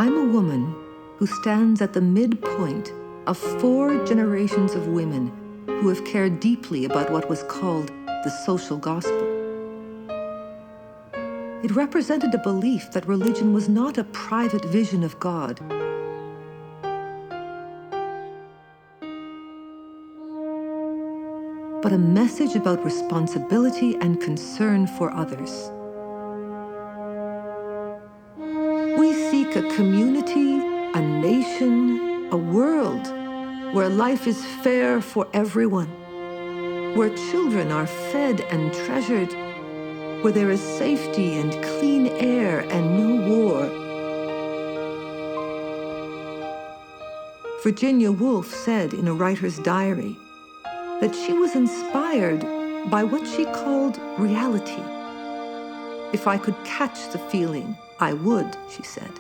I'm a woman who stands at the midpoint of 4 generations of women who have cared deeply about what was called the social gospel. It represented a belief that religion was not a private vision of God, but a message about responsibility and concern for others. We seek a community, a nation, a world where life is fair for everyone, where children are fed and treasured, where there is safety and clean air and no war. Virginia Woolf said in a writer's diary that she was inspired by what she called reality. If I could catch the feeling, I would, she said.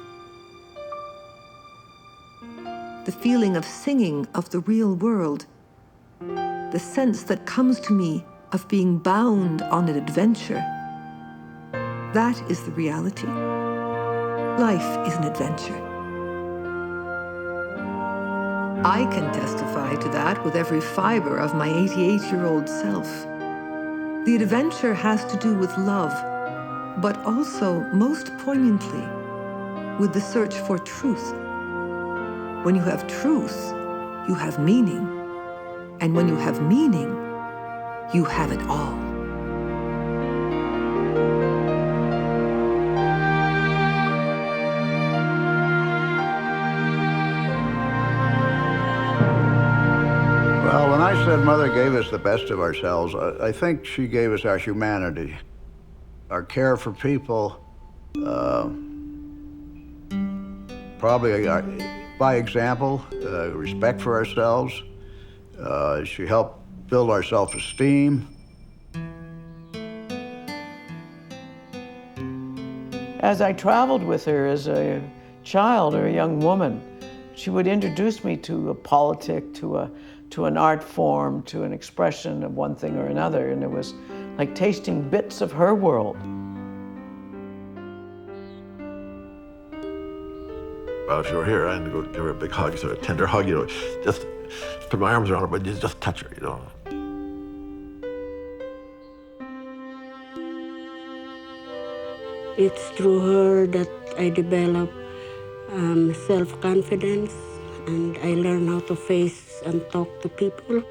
The feeling of singing of the real world, the sense that comes to me of being bound on an adventure. That is the reality. Life is an adventure. I can testify to that with every fiber of my 88-year-old self. The adventure has to do with love, but also, most poignantly, with the search for truth. When you have truth, you have meaning. And when you have meaning, you have it all. Well, when I said Mother gave us the best of ourselves, I think she gave us our humanity, our care for people, probably by example, respect for ourselves. She helped build our self-esteem. As I traveled with her as a child or a young woman, she would introduce me to a politic, to an art form, to an expression of one thing or another, and it was like tasting bits of her world. Well, if you were here, I'd go give her a big hug, sort of a tender hug, just put my arms around her, but you just touch her, It's through her that I develop self-confidence, and I learn how to face and talk to people,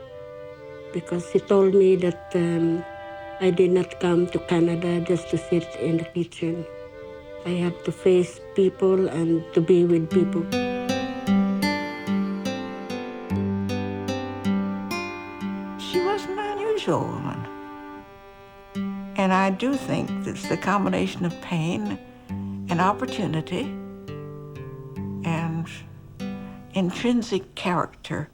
because she told me that I did not come to Canada just to sit in the kitchen. I have to face people and to be with people. She was an unusual woman. And I do think it's the combination of pain and opportunity and intrinsic character.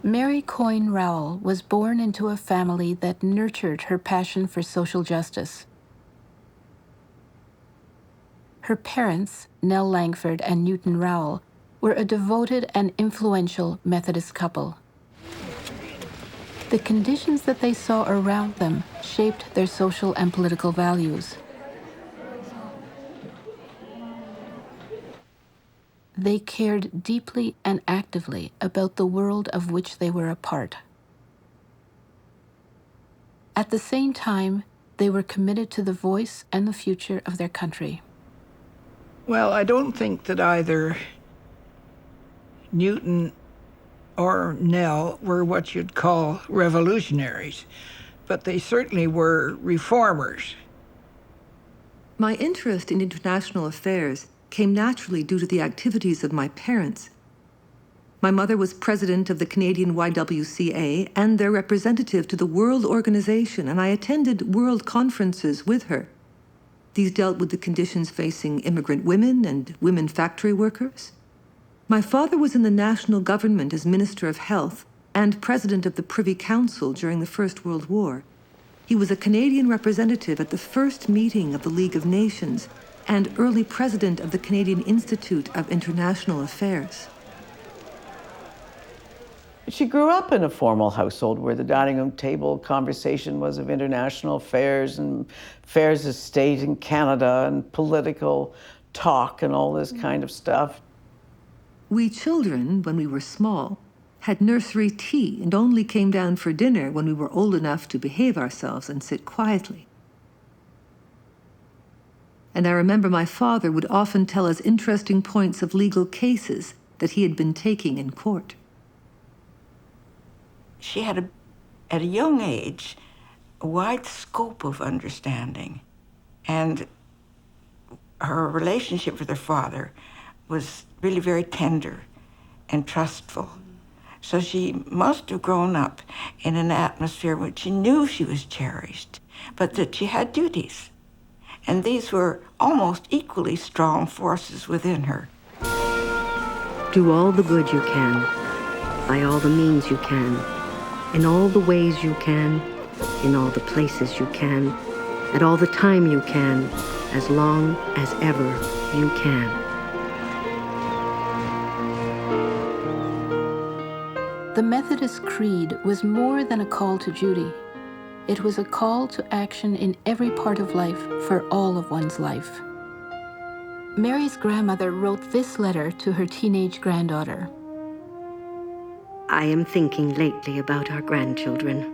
Mary Coyne Rowell was born into a family that nurtured her passion for social justice. Her parents, Nell Langford and Newton Rowell, were a devoted and influential Methodist couple. The conditions that they saw around them shaped their social and political values. They cared deeply and actively about the world of which they were a part. At the same time, they were committed to the voice and the future of their country. Well, I don't think that either Newton or Nell were what you'd call revolutionaries, but they certainly were reformers. My interest in international affairs came naturally due to the activities of my parents. My mother was president of the Canadian YWCA and their representative to the World Organization, and I attended world conferences with her. These dealt with the conditions facing immigrant women and women factory workers. My father was in the national government as Minister of Health and President of the Privy Council during the First World War. He was a Canadian representative at the first meeting of the League of Nations and early president of the Canadian Institute of International Affairs. She grew up in a formal household where the dining room table conversation was of international affairs and affairs of state in Canada and political talk and all this kind of stuff. We children, when we were small, had nursery tea and only came down for dinner when we were old enough to behave ourselves and sit quietly. And I remember my father would often tell us interesting points of legal cases that he had been taking in court. She had, at a young age, a wide scope of understanding. And her relationship with her father was really very tender and trustful. So she must have grown up in an atmosphere in which she knew she was cherished, but that she had duties. And these were almost equally strong forces within her. Do all the good you can, by all the means you can, in all the ways you can, in all the places you can, at all the time you can, as long as ever you can. The Methodist Creed was more than a call to duty. It was a call to action in every part of life for all of one's life. Mary's grandmother wrote this letter to her teenage granddaughter. I am thinking lately about our grandchildren.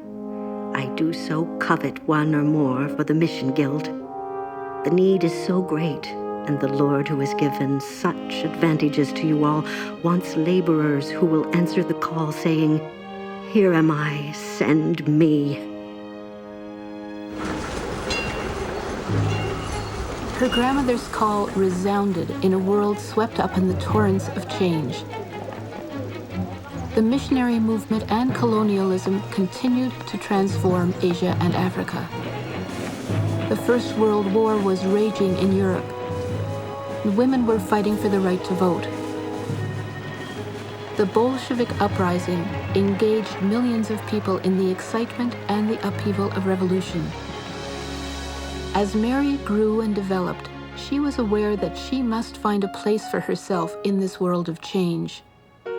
I do so covet one or more for the Mission Guild. The need is so great, and the Lord, who has given such advantages to you all, wants laborers who will answer the call, saying, "Here am I, send me." Her grandmother's call resounded in a world swept up in the torrents of change. The missionary movement and colonialism continued to transform Asia and Africa. The First World War was raging in Europe. Women were fighting for the right to vote. The Bolshevik uprising engaged millions of people in the excitement and the upheaval of revolution. As Mary grew and developed, she was aware that she must find a place for herself in this world of change.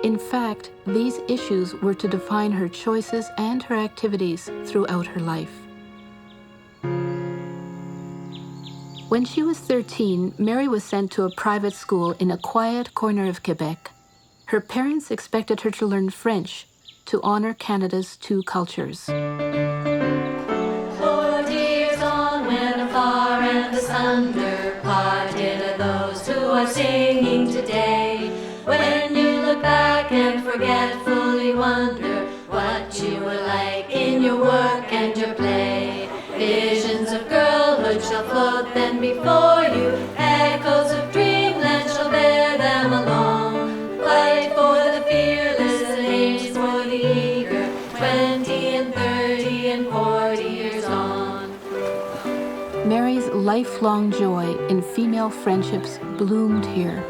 In fact, these issues were to define her choices and her activities throughout her life. When she was 13, Mary was sent to a private school in a quiet corner of Quebec. Her parents expected her to learn French to honor Canada's two cultures. 40 years on, when afar and asunder parted those who are singing today. When you look back and forgetfully wonder what you were like in your work and your play. Visions of girlhood shall float then before you. Echoes of dreamland shall bear them along. Fight for the fearless and age for the eager. 20 and 30 and 40 years on. Mary's lifelong joy in female friendships bloomed here.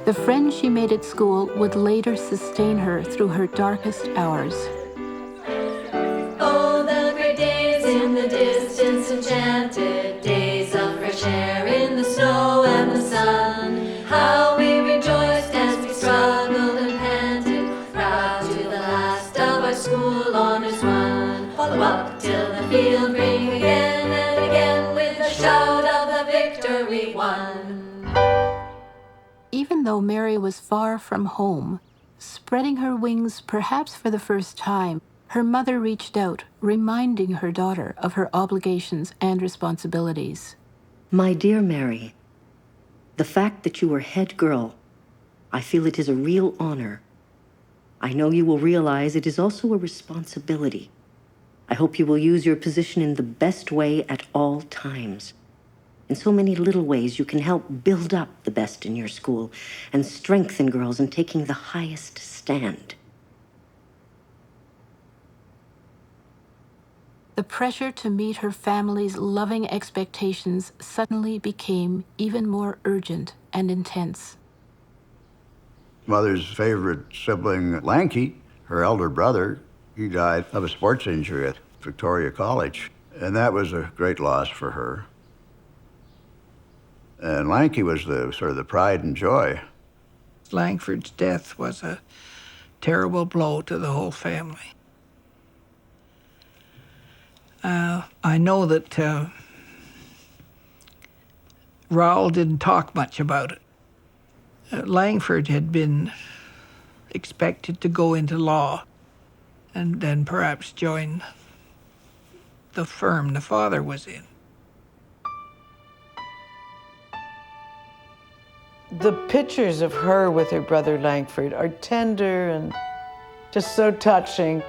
The friends she made at school would later sustain her through her darkest hours. Oh, the great days in the distance enchanted, days of fresh air in the snow and the sun. How we rejoiced as we struggled and panted, proud to the last of our school honors won. Follow up till the field ring again and again with the shout of the victory won. Even though Mary was far from home, spreading her wings perhaps for the first time, her mother reached out, reminding her daughter of her obligations and responsibilities. My dear Mary, the fact that you were head girl, I feel it is a real honor. I know you will realize it is also a responsibility. I hope you will use your position in the best way at all times. In so many little ways, you can help build up the best in your school and strengthen girls in taking the highest stand. the pressure to meet her family's loving expectations suddenly became even more urgent and intense. Mother's favorite sibling, Lanky, her elder brother, he died of a sports injury at Victoria College, and that was a great loss for her. And Lanky was the sort of the pride and joy. Langford's death was a terrible blow to the whole family. I know that Raoul didn't talk much about it. Langford had been expected to go into law and then perhaps join the firm the father was in. The pictures of her with her brother Langford are tender and just so touching.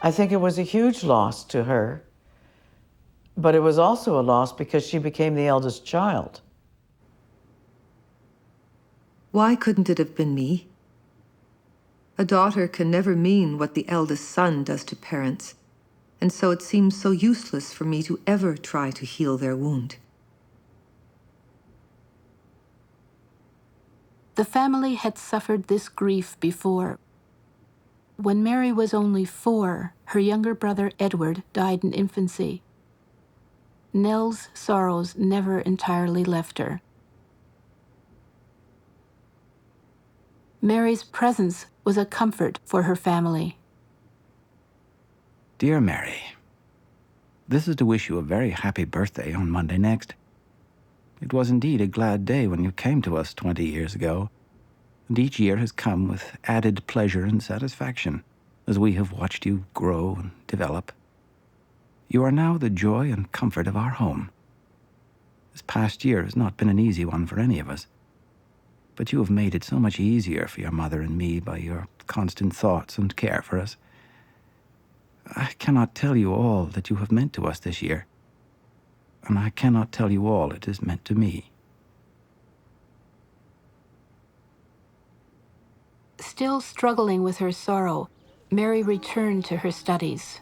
I think it was a huge loss to her, but it was also a loss because she became the eldest child. Why couldn't it have been me? A daughter can never mean what the eldest son does to parents, and so it seems so useless for me to ever try to heal their wound. The family had suffered this grief before. When Mary was only 4, her younger brother Edward died in infancy. Nell's sorrows never entirely left her. Mary's presence was a comfort for her family. Dear Mary, this is to wish you a very happy birthday on Monday next. It was indeed a glad day when you came to us 20 years ago, and each year has come with added pleasure and satisfaction as we have watched you grow and develop. You are now the joy and comfort of our home. This past year has not been an easy one for any of us, but you have made it so much easier for your mother and me by your constant thoughts and care for us. I cannot tell you all that you have meant to us this year, and I cannot tell you all it has meant to me. Still struggling with her sorrow, Mary returned to her studies.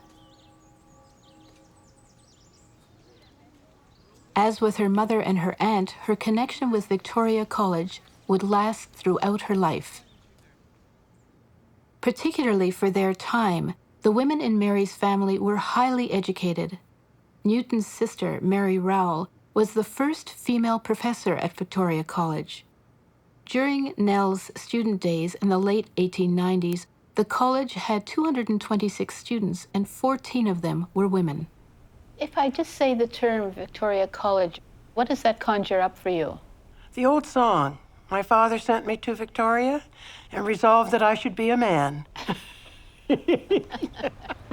As with her mother and her aunt, her connection with Victoria College would last throughout her life. Particularly for their time, the women in Mary's family were highly educated. Newton's sister, Mary Rowell, was the first female professor at Victoria College. During Nell's student days in the late 1890s, the college had 226 students and 14 of them were women. If I just say the term Victoria College, what does that conjure up for you? The old song, "My father sent me to Victoria and resolved that I should be a man."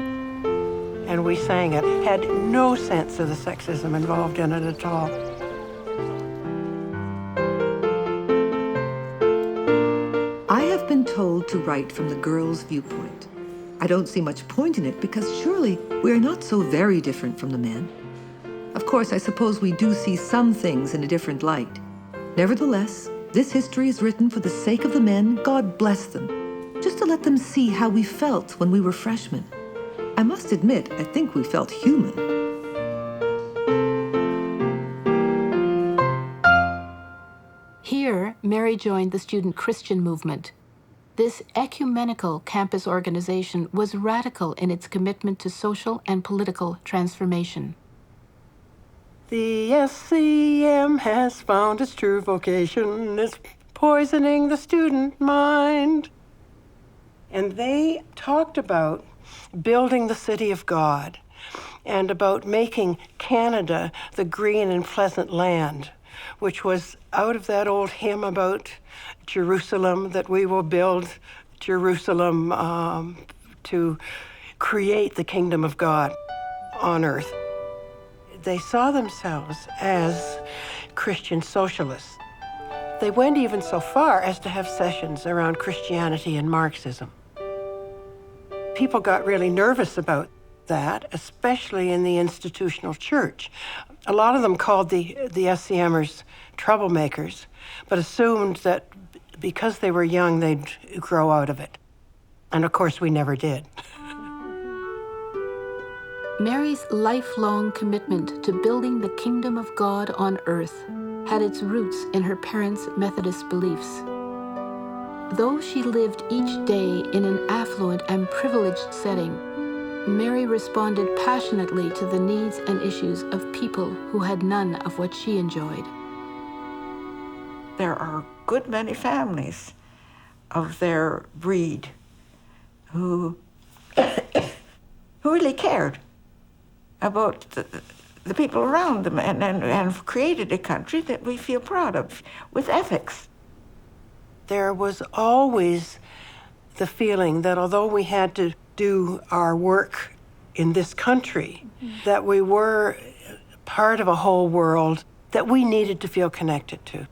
And we sang it, had no sense of the sexism involved in it at all. I have been told to write from the girl's viewpoint. I don't see much point in it because surely we are not so very different from the men. Of course, I suppose we do see some things in a different light. Nevertheless, this history is written for the sake of the men, God bless them, just to let them see how we felt when we were freshmen. I must admit, I think we felt human. Here, Mary joined the student Christian movement. This ecumenical campus organization was radical in its commitment to social and political transformation. The SCM has found its true vocation. It's poisoning the student mind. And they talked about building the city of God and about making Canada the green and pleasant land, which was out of that old hymn about Jerusalem, that we will build Jerusalem to create the kingdom of God on earth. They saw themselves as Christian socialists. They went even so far as to have sessions around Christianity and Marxism. People got really nervous about that, especially in the institutional church. A lot of them called the SCMers troublemakers, but assumed that because they were young, they'd grow out of it. And of course, we never did. Mary's lifelong commitment to building the kingdom of God on earth had its roots in her parents' Methodist beliefs. Though she lived each day in an affluent and privileged setting, Mary responded passionately to the needs and issues of people who had none of what she enjoyed. There are a good many families of their breed who really cared about the people around them and created a country that we feel proud of with ethics. There was always the feeling that although we had to do our work in this country, that we were part of a whole world that we needed to feel connected to.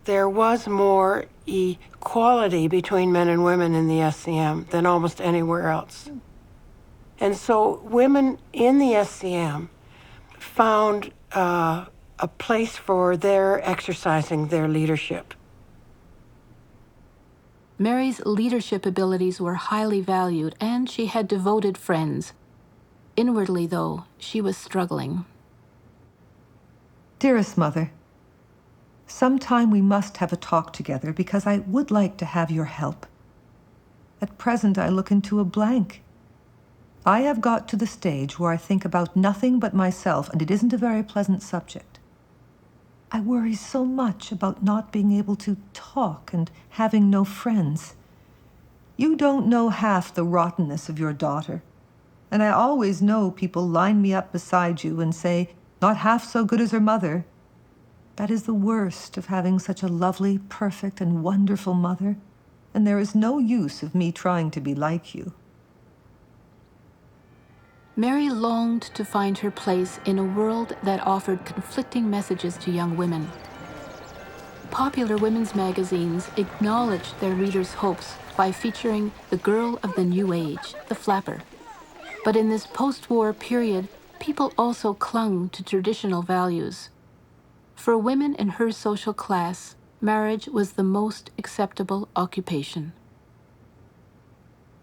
There was more equality between men and women in the SCM than almost anywhere else. And so women in the SCM found a place for their exercising their leadership. Mary's leadership abilities were highly valued, and she had devoted friends. Inwardly, though, she was struggling. Dearest Mother, sometime we must have a talk together because I would like to have your help. At present, I look into a blank. I have got to the stage where I think about nothing but myself, and it isn't a very pleasant subject. I worry so much about not being able to talk and having no friends. You don't know half the rottenness of your daughter, and I always know people line me up beside you and say, not half so good as her mother. That is the worst of having such a lovely, perfect, and wonderful mother, and there is no use of me trying to be like you. Mary longed to find her place in a world that offered conflicting messages to young women. Popular women's magazines acknowledged their readers' hopes by featuring the girl of the new age, the flapper. But in this post-war period, people also clung to traditional values. For women in her social class, marriage was the most acceptable occupation.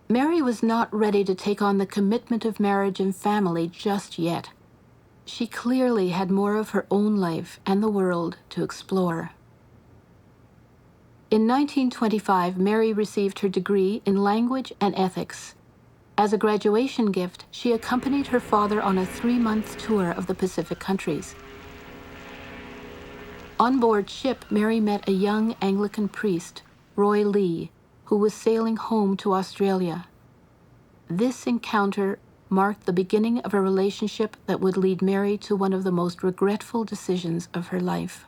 Mary was not ready to take on the commitment of marriage and family just yet. She clearly had more of her own life and the world to explore. In 1925, Mary received her degree in language and ethics. As a graduation gift, she accompanied her father on a 3-month tour of the Pacific countries. On board ship, Mary met a young Anglican priest, Roy Lee, who was sailing home to Australia. This encounter marked the beginning of a relationship that would lead Mary to one of the most regretful decisions of her life.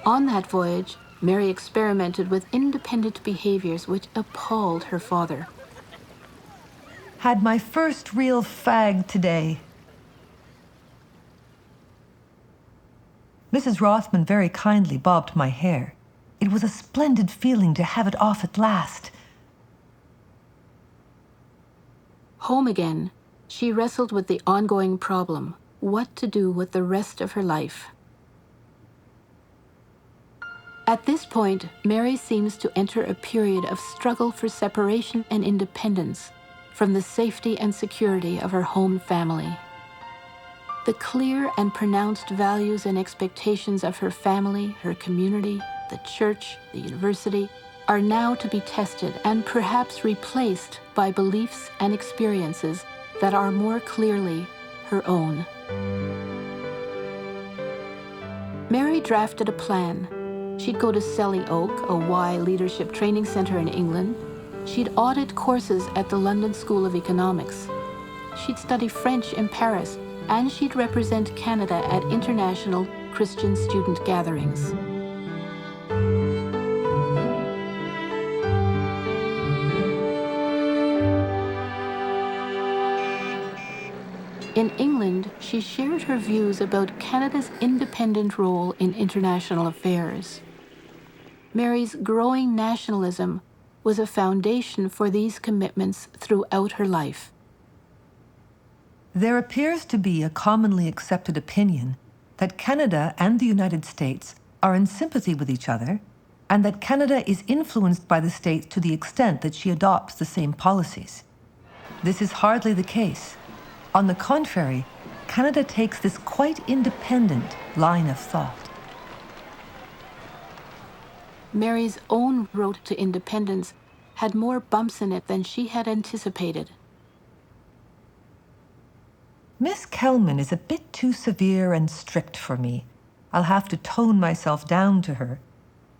On that voyage, Mary experimented with independent behaviors which appalled her father. Had my first real fag today. Mrs. Rothman very kindly bobbed my hair. It was a splendid feeling to have it off at last. Home again, she wrestled with the ongoing problem, what to do with the rest of her life. At this point, Mary seems to enter a period of struggle for separation and independence from the safety and security of her home family. The clear and pronounced values and expectations of her family, her community, the church, the university, are now to be tested and perhaps replaced by beliefs and experiences that are more clearly her own. Mary drafted a plan. She'd go to Selly Oak, a Y leadership training center in England. She'd audit courses at the London School of Economics. She'd study French in Paris, and she'd represent Canada at international Christian student gatherings. In England, she shared her views about Canada's independent role in international affairs. Mary's growing nationalism was a foundation for these commitments throughout her life. There appears to be a commonly accepted opinion that Canada and the United States are in sympathy with each other, and that Canada is influenced by the States to the extent that she adopts the same policies. This is hardly the case. On the contrary, Canada takes this quite independent line of thought. Mary's own road to independence had more bumps in it than she had anticipated. Miss Kelman is a bit too severe and strict for me. I'll have to tone myself down to her.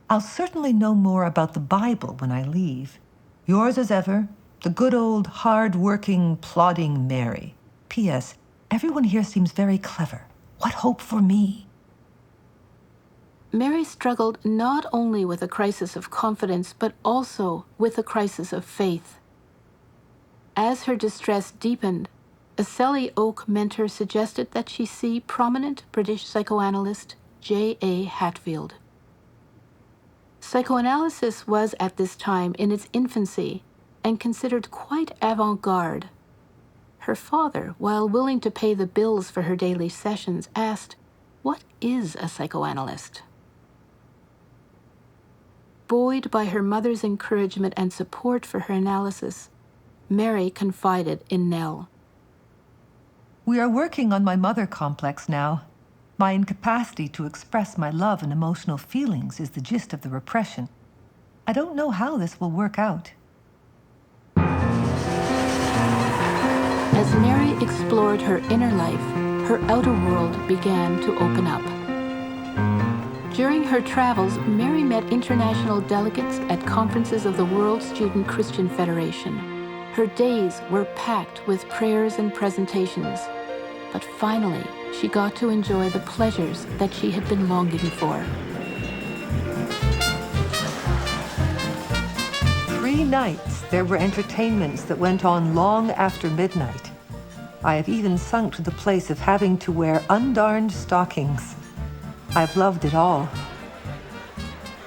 I'll certainly know more about the Bible when I leave. Yours as ever, the good old, hard-working, plodding Mary. P.S. Everyone here seems very clever. What hope for me? Mary struggled not only with a crisis of confidence, but also with a crisis of faith. As her distress deepened, a Selly Oak mentor suggested that she see prominent British psychoanalyst J.A. Hatfield. Psychoanalysis was at this time in its infancy and considered quite avant-garde. Her father, while willing to pay the bills for her daily sessions, asked, "What is a psychoanalyst?" Buoyed by her mother's encouragement and support for her analysis, Mary confided in Nell. We are working on my mother complex now. My incapacity to express my love and emotional feelings is the gist of the repression. I don't know how this will work out. As Mary explored her inner life, her outer world began to open up. During her travels, Mary met international delegates at conferences of the World Student Christian Federation. Her days were packed with prayers and presentations, but finally, she got to enjoy the pleasures that she had been longing for. 3 nights there were entertainments that went on long after midnight. I have even sunk to the place of having to wear undarned stockings. I've loved it all.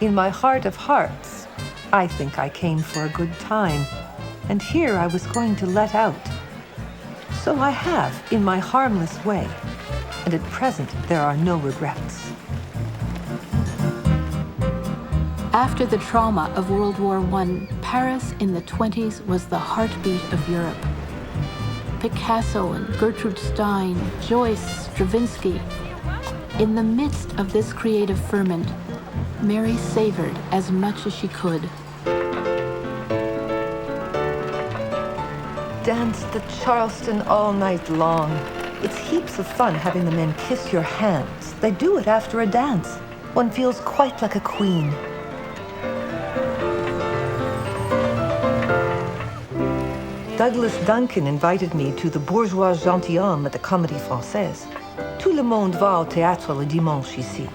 In my heart of hearts, I think I came for a good time, and here I was going to let out. So I have, in my harmless way, and at present there are no regrets. After the trauma of World War I, Paris in the 20s was the heartbeat of Europe. Picasso and Gertrude Stein, Joyce, Stravinsky. In the midst of this creative ferment, Mary savored as much as she could. Danced the Charleston all night long. It's heaps of fun having the men kiss your hands. They do it after a dance. One feels quite like a queen. Douglas Duncan invited me to the Bourgeois Gentilhomme at the Comédie Française. Tout le monde va au théâtre le dimanche ici.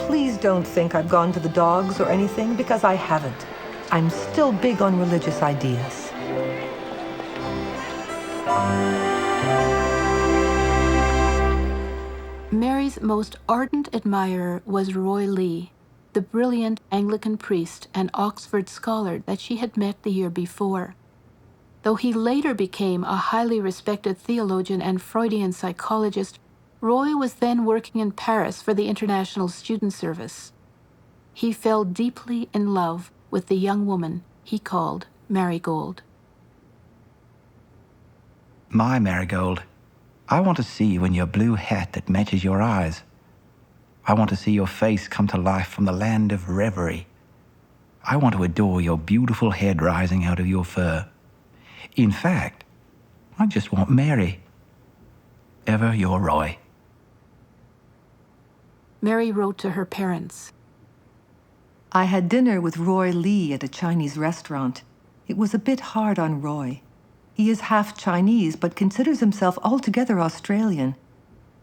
Please don't think I've gone to the dogs or anything, because I haven't. I'm still big on religious ideas. Mary's most ardent admirer was Roy Lee, the brilliant Anglican priest and Oxford scholar that she had met the year before. Though he later became a highly respected theologian and Freudian psychologist, Roy was then working in Paris for the International Student Service. He fell deeply in love with the young woman he called Marigold. My Marigold, I want to see you in your blue hat that matches your eyes. I want to see your face come to life from the land of reverie. I want to adore your beautiful head rising out of your fur. In fact, I just want Mary. Ever your Roy. Mary wrote to her parents. I had dinner with Roy Lee at a Chinese restaurant. It was a bit hard on Roy. He is half Chinese, but considers himself altogether Australian.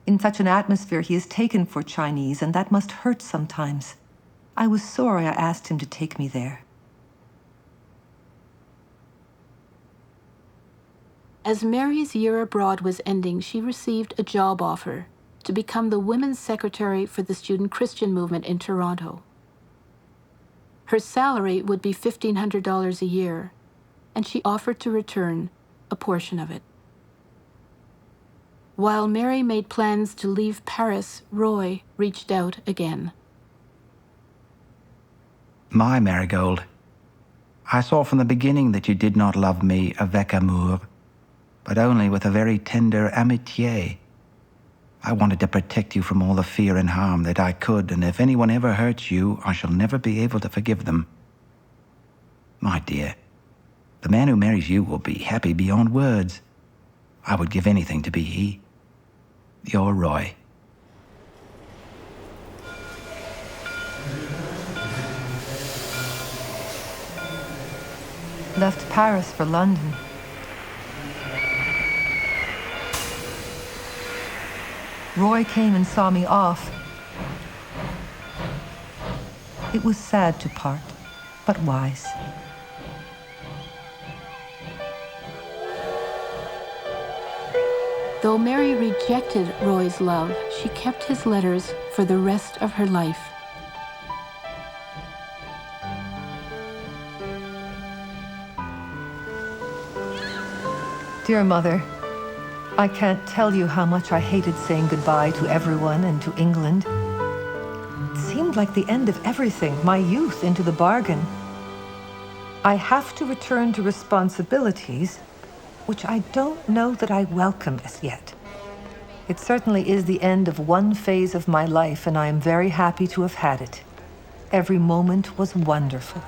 In such an atmosphere, he is taken for Chinese, and that must hurt sometimes. I was sorry I asked him to take me there. As Mary's year abroad was ending, she received a job offer to become the women's secretary for the Student Christian movement in Toronto. Her salary would be $1,500 a year, and she offered to return a portion of it. While Mary made plans to leave Paris, Roy reached out again. My Marigold, I saw from the beginning that you did not love me avec amour, but only with a very tender amitié. I wanted to protect you from all the fear and harm that I could, and if anyone ever hurts you, I shall never be able to forgive them. My dear, the man who marries you will be happy beyond words. I would give anything to be he. Your Roy. Left Paris for London. Roy came and saw me off. It was sad to part, but wise. Though Mary rejected Roy's love, she kept his letters for the rest of her life. Dear Mother, I can't tell you how much I hated saying goodbye to everyone and to England. It seemed like the end of everything, my youth into the bargain. I have to return to responsibilities, which I don't know that I welcome as yet. It certainly is the end of one phase of my life, and I am very happy to have had it. Every moment was wonderful.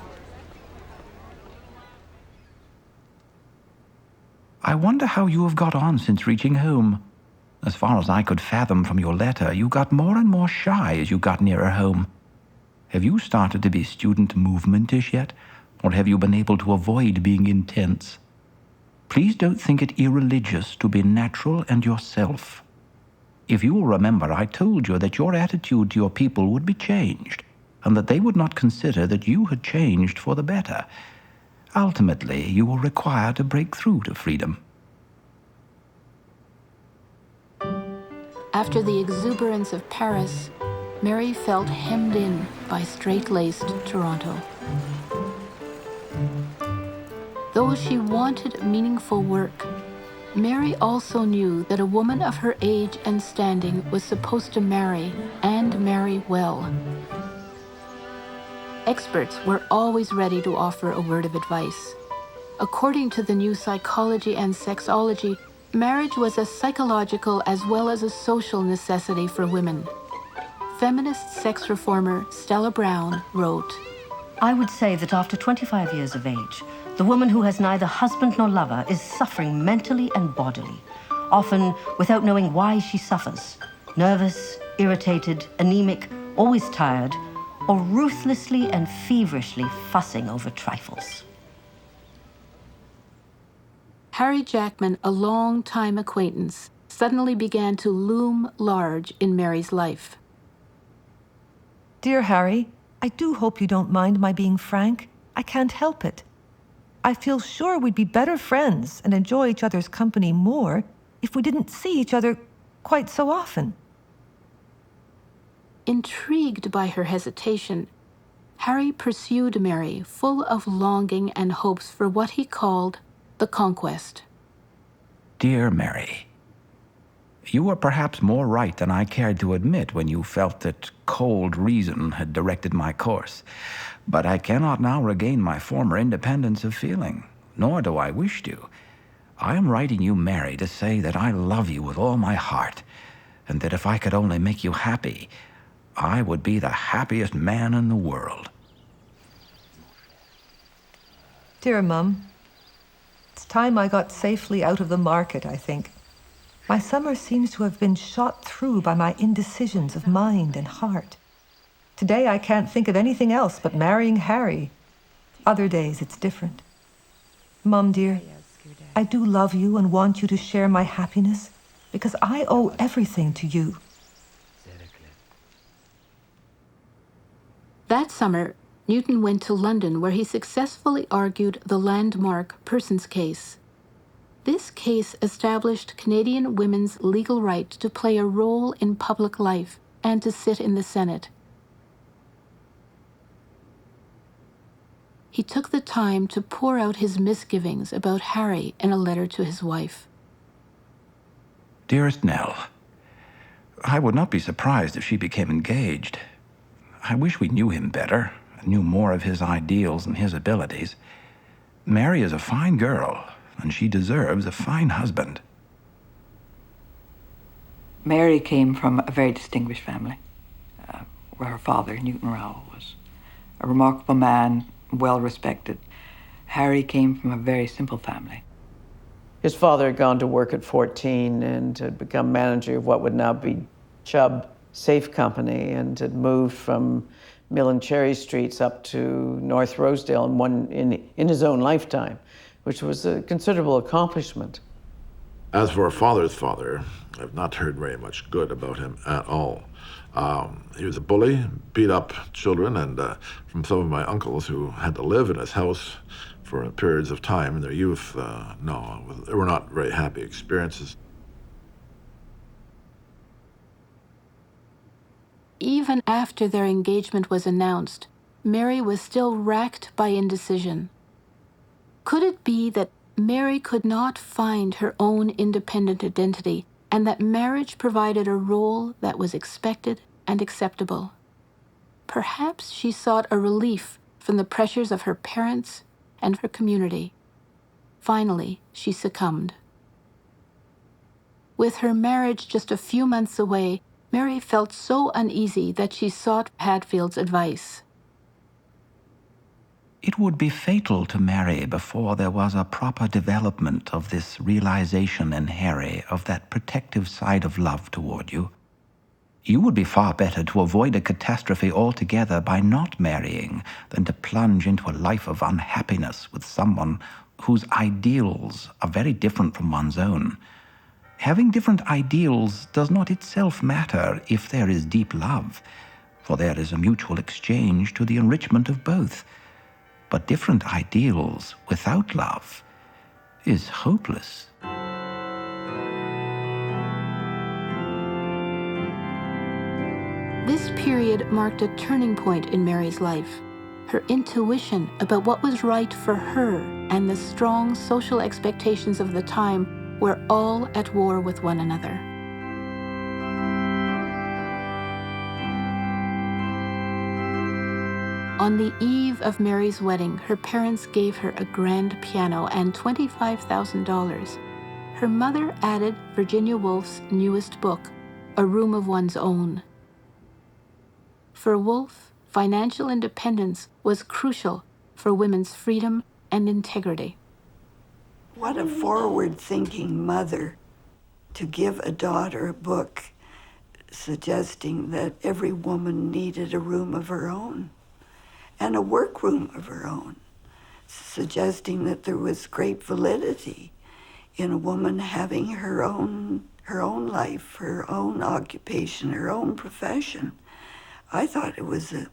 I wonder how you have got on since reaching home. As far as I could fathom from your letter, you got more and more shy as you got nearer home. Have you started to be student movementish yet, or have you been able to avoid being intense? Please don't think it irreligious to be natural and yourself. If you will remember, I told you that your attitude to your people would be changed, and that they would not consider that you had changed for the better. Ultimately, you will require to break through to freedom. After the exuberance of Paris, Mary felt hemmed in by straight-laced Toronto. Though she wanted meaningful work, Mary also knew that a woman of her age and standing was supposed to marry, and marry well. Experts were always ready to offer a word of advice. According to the new psychology and sexology, marriage was a psychological as well as a social necessity for women. Feminist sex reformer Stella Brown wrote, I would say that after 25 years of age, the woman who has neither husband nor lover is suffering mentally and bodily, often without knowing why she suffers. Nervous, irritated, anemic, always tired, or ruthlessly and feverishly fussing over trifles. Harry Jackman, a long-time acquaintance, suddenly began to loom large in Mary's life. Dear Harry, I do hope you don't mind my being frank. I can't help it. I feel sure we'd be better friends and enjoy each other's company more if we didn't see each other quite so often. Intrigued by her hesitation, Harry pursued Mary, full of longing and hopes for what he called the conquest. Dear Mary, you were perhaps more right than I cared to admit when you felt that cold reason had directed my course. But I cannot now regain my former independence of feeling, nor do I wish to. I am writing you, Mary, to say that I love you with all my heart, and that if I could only make you happy, I would be the happiest man in the world. Dear Mum, it's time I got safely out of the market, I think. My summer seems to have been shot through by my indecisions of mind and heart. Today I can't think of anything else but marrying Harry. Other days it's different. Mum, dear, I do love you and want you to share my happiness because I owe everything to you. That summer, Newton went to London where he successfully argued the landmark Persons case. This case established Canadian women's legal right to play a role in public life and to sit in the Senate. he took the time to pour out his misgivings about Harry in a letter to his wife. Dearest Nell, I would not be surprised if she became engaged. I wish we knew him better, knew more of his ideals and his abilities. Mary is a fine girl, and she deserves a fine husband. Mary came from a very distinguished family, where her father, New2 Rowell, was a remarkable man, well respected. Harry came from a very simple family. His father had gone to work at 14 and had become manager of what would now be Chubb Safe Company, and had moved from Mill and Cherry Streets up to North Rosedale in his own lifetime, which was a considerable accomplishment. As for her father's father, I've not heard very much good about him at all. He was a bully, beat up children, and from some of my uncles who had to live in his house for periods of time in their youth, no, they were not very happy experiences. Even after their engagement was announced, Mary was still racked by indecision. Could it be that Mary could not find her own independent identity, and that marriage provided a role that was expected and acceptable? Perhaps she sought a relief from the pressures of her parents and her community. Finally, she succumbed. With her marriage just a few months away, Mary felt so uneasy that she sought Hadfield's advice. It would be fatal to marry before there was a proper development of this realization in Harry of that protective side of love toward you. You would be far better to avoid a catastrophe altogether by not marrying than to plunge into a life of unhappiness with someone whose ideals are very different from one's own. Having different ideals does not itself matter if there is deep love, for there is a mutual exchange to the enrichment of both. But different ideals without love is hopeless. This period marked a turning point in Mary's life. Her intuition about what was right for her and the strong social expectations of the time were all at war with one another. On the eve of Mary's wedding, her parents gave her a grand piano and $25,000. Her mother added Virginia Woolf's newest book, A Room of One's Own. For Woolf, financial independence was crucial for women's freedom and integrity. What a forward-thinking mother to give a daughter a book suggesting that every woman needed a room of her own and a workroom of her own, suggesting that there was great validity in a woman having her own life, her own occupation, her own profession. I thought it was a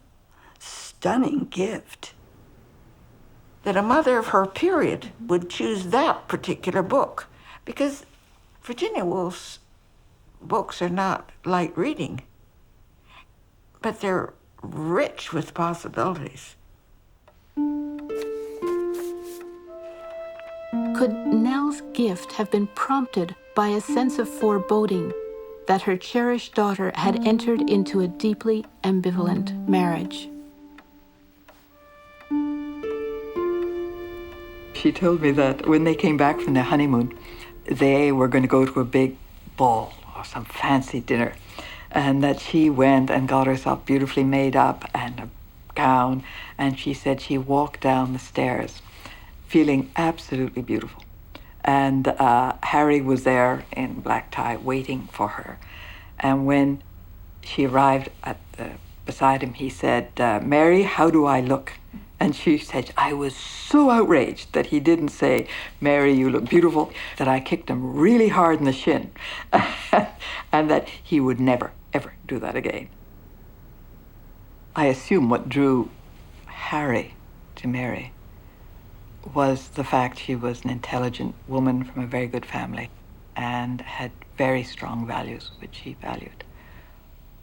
stunning gift. That a mother of her period would choose that particular book, because Virginia Woolf's books are not light reading, but they're rich with possibilities. Could Nell's gift have been prompted by a sense of foreboding that her cherished daughter had entered into a deeply ambivalent marriage? She told me that when they came back from their honeymoon, they were going to go to a big ball or some fancy dinner, and that she went and got herself beautifully made up and a gown, and she said she walked down the stairs feeling absolutely beautiful. And Harry was there in black tie waiting for her. And when she arrived beside him, he said, "Mary, how do I look?" And she said, I was so outraged that he didn't say, "Mary, you look beautiful," that I kicked him really hard in the shin and that he would never, ever do that again. I assume what drew Harry to Mary was the fact she was an intelligent woman from a very good family and had very strong values, which he valued.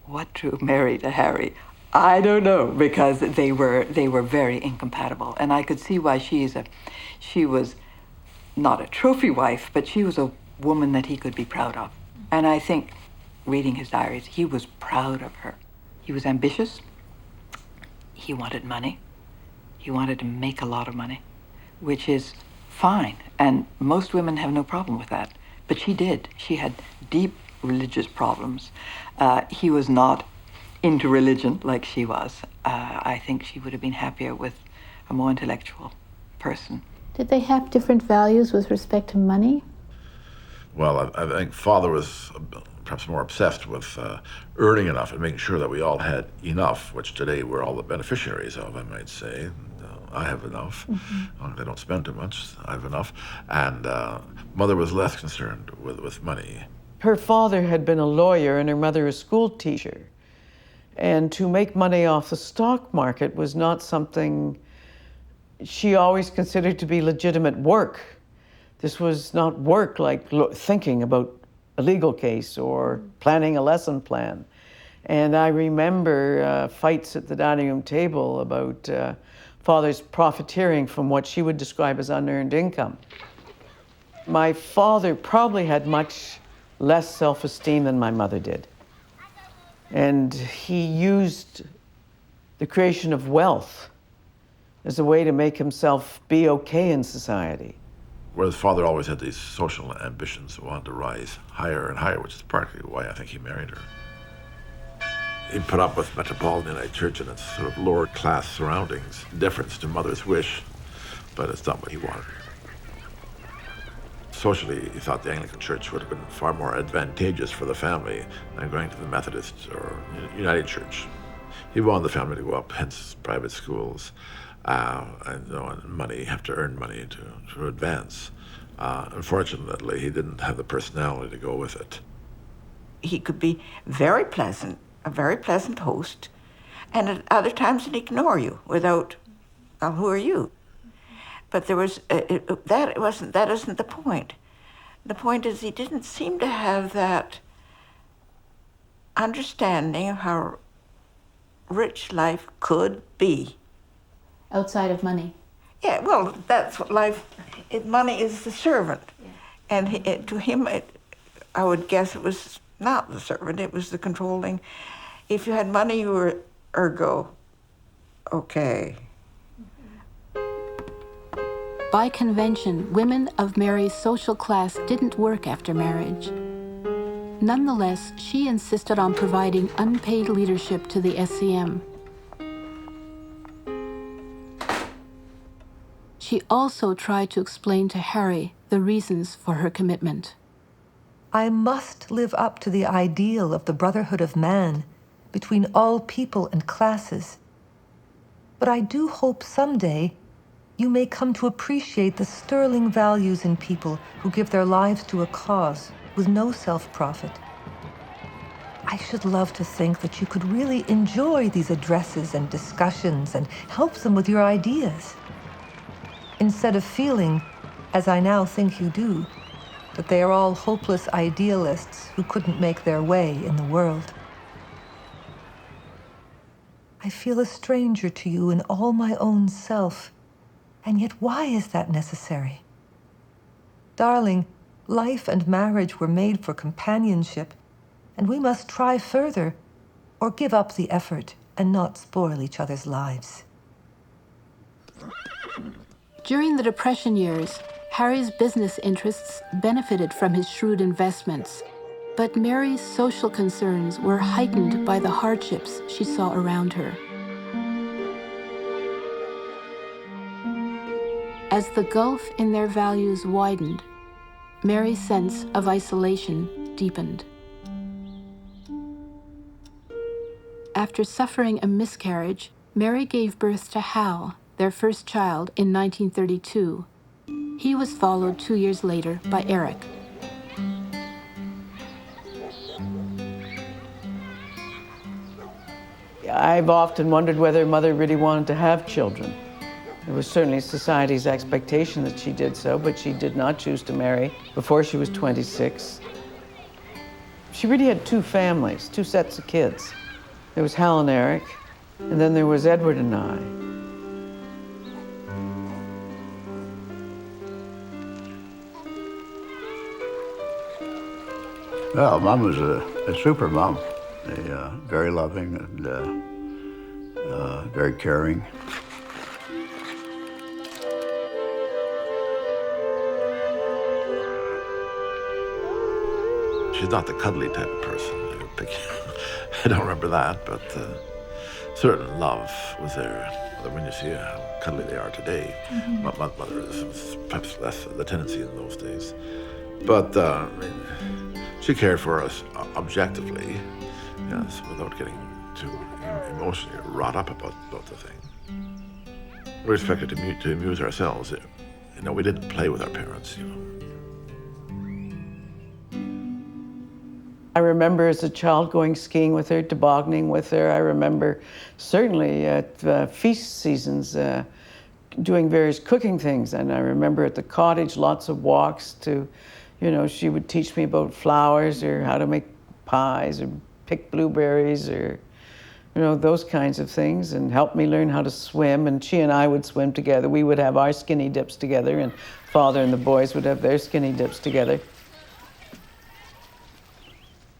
What drew Mary to Harry, I don't know, because they were very incompatible, and I could see why she was not a trophy wife, but she was a woman that he could be proud of. And I think, reading his diaries, he was proud of her. He was ambitious. He wanted money. He wanted to make a lot of money, which is fine, and most women have no problem with that. But she did. She had deep religious problems. He was not into religion like she was. I think she would have been happier with a more intellectual person. Did they have different values with respect to money? Well, I think father was perhaps more obsessed with earning enough and making sure that we all had enough, which today we're all the beneficiaries of, I might say. I have enough. I don't spend too much. I have enough. And mother was less concerned with money. Her father had been a lawyer and her mother a school teacher. And to make money off the stock market was not something she always considered to be legitimate work. This was not work like thinking about a legal case or planning a lesson plan. And I remember fights at the dining room table about father's profiteering from what she would describe as unearned income. My father probably had much less self-esteem than my mother did. And he used the creation of wealth as a way to make himself be okay in society. Whereas father always had these social ambitions, wanted to rise higher and higher, which is partly why I think he married her. He put up with Metropolitan United Church and its sort of lower class surroundings, deference to mother's wish, but it's not what he wanted. Socially, he thought the Anglican Church would have been far more advantageous for the family than going to the Methodist or United Church. He wanted the family to go up, hence private schools, and money, have to earn money to advance. Unfortunately, he didn't have the personality to go with it. He could be very pleasant, a very pleasant host, and at other times he'd ignore you without, who are you? But there was, that isn't the point. The point is he didn't seem to have that understanding of how rich life could be. Outside of money? Yeah, well, that's what life, money is the servant. Yeah. And to him, I would guess it was not the servant, it was the controlling. If you had money, you were ergo okay. By convention, women of Mary's social class didn't work after marriage. Nonetheless, she insisted on providing unpaid leadership to the SCM. She also tried to explain to Harry the reasons for her commitment. I must live up to the ideal of the brotherhood of man between all people and classes. But I do hope someday you may come to appreciate the sterling values in people who give their lives to a cause with no self-profit. I should love to think that you could really enjoy these addresses and discussions and help them with your ideas, instead of feeling, as I now think you do, that they are all hopeless idealists who couldn't make their way in the world. I feel a stranger to you in all my own self. And yet, why is that necessary? Darling, life and marriage were made for companionship, and we must try further, or give up the effort and not spoil each other's lives. During the Depression years, Harry's business interests benefited from his shrewd investments, but Mary's social concerns were heightened by the hardships she saw around her. As the gulf in their values widened, Mary's sense of isolation deepened. After suffering a miscarriage, Mary gave birth to Hal, their first child, in 1932. He was followed 2 years later by Eric. I've often wondered whether Mother really wanted to have children. It was certainly society's expectation that she did so, but she did not choose to marry before she was 26. She really had two families, two sets of kids. There was Hal and Eric, And then there was Edward and I. Well, Mom was a super mom, very loving and very caring. She's not the cuddly type of person. I don't remember that, but certain love was there. When you see how cuddly they are today, my mother was perhaps less the tendency in those days. But I mean, she cared for us objectively, yes, without getting too emotionally wrought up about the thing. We expected to amuse ourselves. You know, we didn't play with our parents, you know. I remember as a child going skiing with her, tobogganing with her. I remember certainly at feast seasons doing various cooking things. And I remember at the cottage lots of walks to, you know, she would teach me about flowers or how to make pies or pick blueberries or, you know, those kinds of things, and help me learn how to swim. And she and I would swim together. We would have our skinny dips together, and Father and the boys would have their skinny dips together.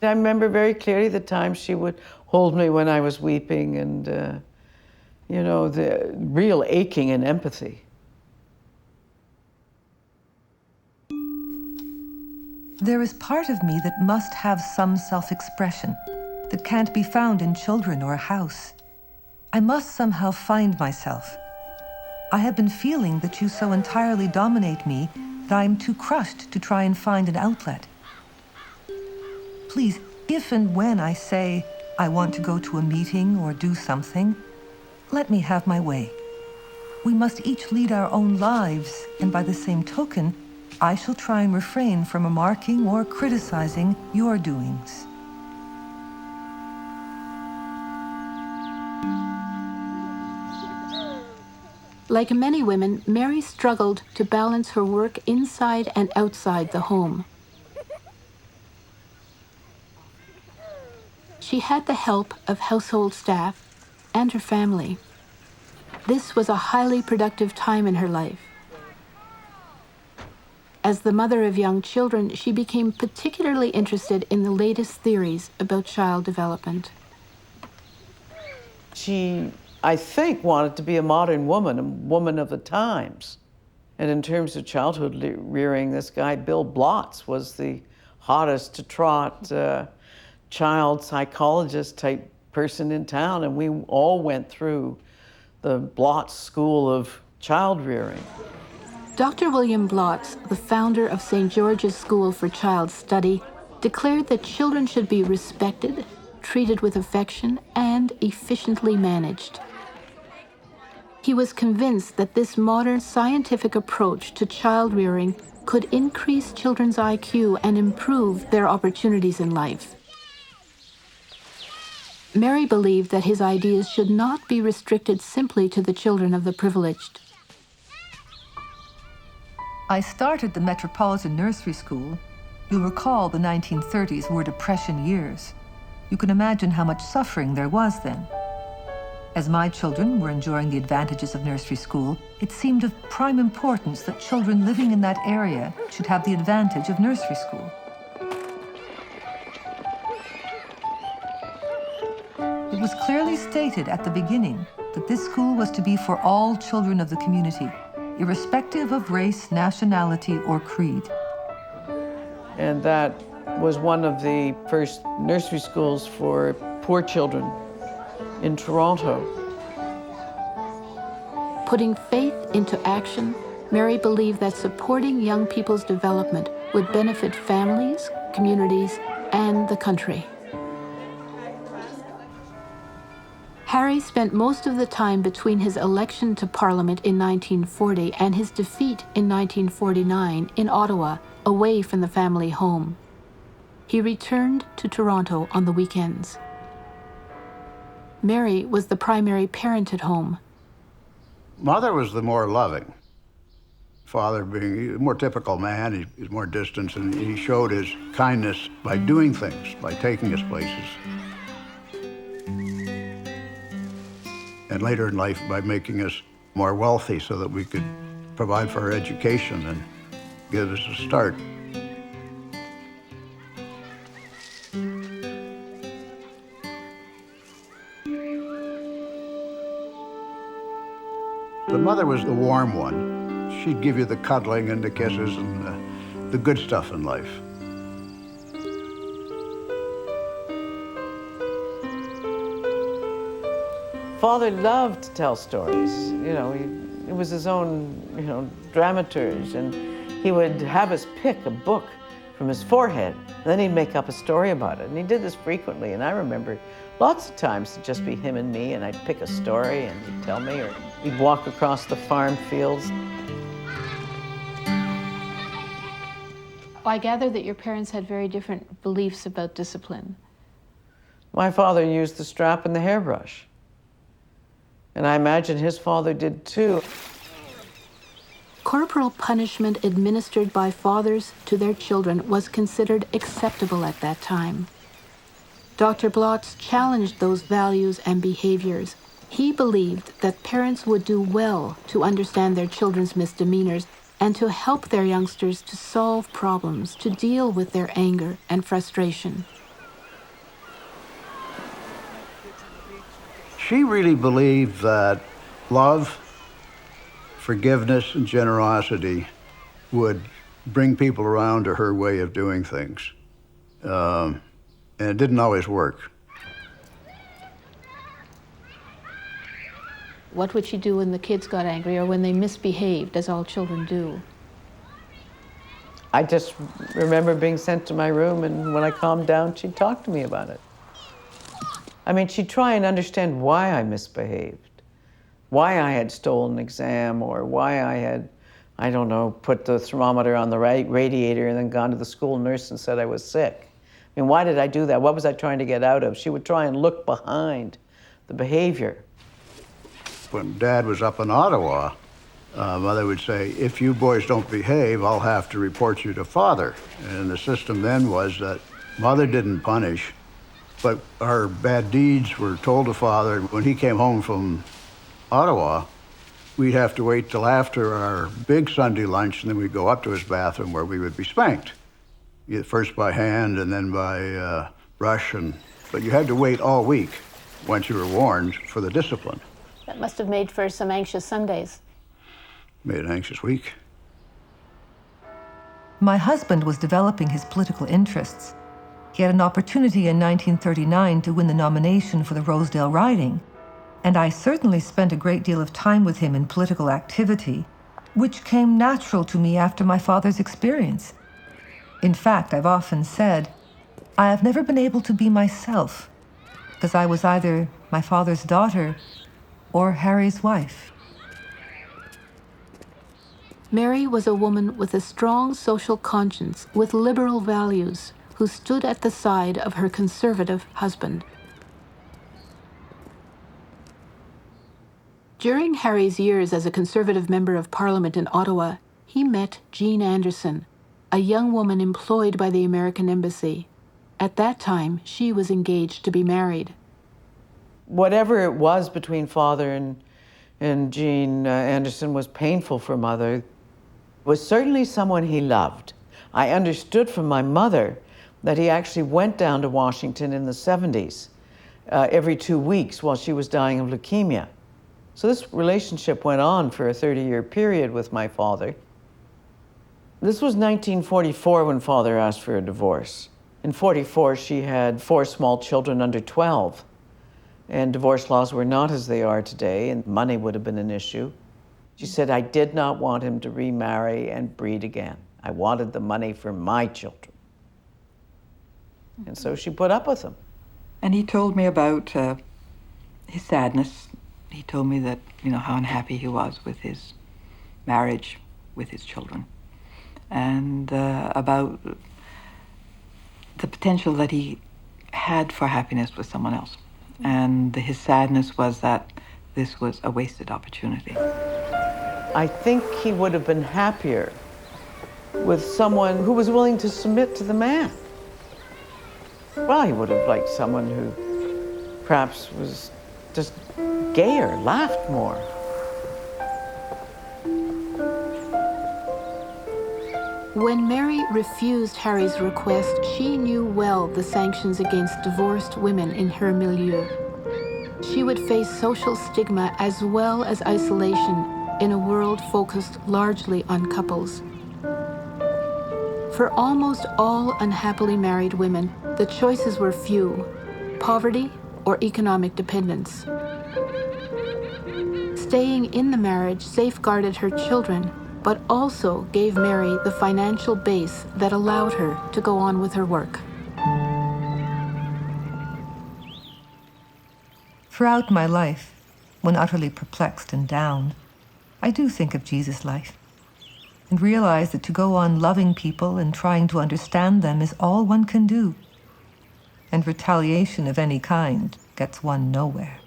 I remember very clearly the time she would hold me when I was weeping and, you know, the real aching and empathy. There is part of me that must have some self-expression that can't be found in children or a house. I must somehow find myself. I have been feeling that you so entirely dominate me that I am too crushed to try and find an outlet. Please, if and when I say I want to go to a meeting or do something, let me have my way. We must each lead our own lives, and by the same token, I shall try and refrain from remarking or criticizing your doings. Like many women, Mary struggled to balance her work inside and outside the home. She had the help of household staff and her family. This was a highly productive time in her life. As the mother of young children, she became particularly interested in the latest theories about child development. She, I think, wanted to be a modern woman, a woman of the times. And in terms of childhood rearing, this guy, Bill Blotz, was the hottest to trot child psychologist type person in town, and we all went through the Blotz School of Child Rearing. Dr. William Blotz, the founder of St. George's School for Child Study, declared that children should be respected, treated with affection, and efficiently managed. He was convinced that this modern scientific approach to child rearing could increase children's IQ and improve their opportunities in life. Mary believed that his ideas should not be restricted simply to the children of the privileged. I started the Metropolitan Nursery School. You'll recall the 1930s were Depression years. You can imagine how much suffering there was then. As my children were enjoying the advantages of nursery school, it seemed of prime importance that children living in that area should have the advantage of nursery school. It was clearly stated at the beginning that this school was to be for all children of the community, irrespective of race, nationality, or creed. And that was one of the first nursery schools for poor children in Toronto. Putting faith into action, Mary believed that supporting young people's development would benefit families, communities, and the country. Harry spent most of the time between his election to Parliament in 1940 and his defeat in 1949 in Ottawa, away from the family home. He returned to Toronto on the weekends. Mary was the primary parent at home. Mother was the more loving. Father being a more typical man, he's more distant, and he showed his kindness by doing things, by taking us places. and later in life by making us more wealthy so that we could provide for our education and give us a start. The mother was the warm one. She'd give you the cuddling and the kisses and the good stuff in life. Father loved to tell stories. You know, he was his own, dramaturge, and he would have us pick a book from his forehead, and then he'd make up a story about it. And he did this frequently, and I remember lots of times it'd just be him and me, and I'd pick a story, and he'd tell me, or we'd walk across the farm fields. I gather that your parents had very different beliefs about discipline. My father used the strap and the hairbrush. And I imagine his father did too. Corporal punishment administered by fathers to their children was considered acceptable at that time. Dr. Blotz challenged those values and behaviors. He believed that parents would do well to understand their children's misdemeanors and to help their youngsters to solve problems, to deal with their anger and frustration. She really believed that love, forgiveness, and generosity would bring people around to her way of doing things. And it didn't always work. What would she do when the kids got angry or when they misbehaved, as all children do? I just remember being sent to my room, and when I calmed down, she'd talk to me about it. I mean, she'd try and understand why I misbehaved, why I had stolen an exam, or why I had, I don't know, put the thermometer on the radiator and then gone to the school nurse and said I was sick. I mean, why did I do that? What was I trying to get out of? She would try and look behind the behavior. When Dad was up in Ottawa, Mother would say, if you boys don't behave, I'll have to report you to Father. And the system then was that Mother didn't punish, but our bad deeds were told to Father. When he came home from Ottawa, we'd have to wait till after our big Sunday lunch, and then we'd go up to his bathroom where we would be spanked. First by hand and then by brush, but you had to wait all week, once you were warned, for the discipline. That must have made for some anxious Sundays. Made an anxious week. My husband was developing his political interests. He had an opportunity in 1939 to win the nomination for the Rosedale riding, and I certainly spent a great deal of time with him in political activity, which came natural to me after my father's experience. In fact, I've often said, I have never been able to be myself, because I was either my father's daughter or Harry's wife. Mary was a woman with a strong social conscience, with liberal values, who stood at the side of her conservative husband. During Harry's years as a Conservative Member of Parliament in Ottawa, he met Jean Anderson, a young woman employed by the American Embassy. At that time, she was engaged to be married. Whatever it was between Father and Jean Anderson was painful for Mother. Was certainly someone he loved. I understood from my mother that he actually went down to Washington in the 70s every 2 weeks while she was dying of leukemia. So this relationship went on for a 30-year period with my father. This was 1944 when Father asked for a divorce. In 44, she had 4 small children under 12. And divorce laws were not as they are today, and money would have been an issue. She said, I did not want him to remarry and breed again. I wanted the money for my children. And so she put up with him. And he told me about his sadness. He told me that, how unhappy he was with his marriage, with his children, and about the potential that he had for happiness with someone else. And his sadness was that this was a wasted opportunity. I think he would have been happier with someone who was willing to submit to the man. Well, he would have liked someone who perhaps was just gayer, laughed more. When Mary refused Harry's request, she knew well the sanctions against divorced women in her milieu. She would face social stigma as well as isolation in a world focused largely on couples. For almost all unhappily married women, the choices were few: poverty or economic dependence. Staying in the marriage safeguarded her children, but also gave Mary the financial base that allowed her to go on with her work. Throughout my life, when utterly perplexed and down, I do think of Jesus' life and realize that to go on loving people and trying to understand them is all one can do, and retaliation of any kind gets one nowhere.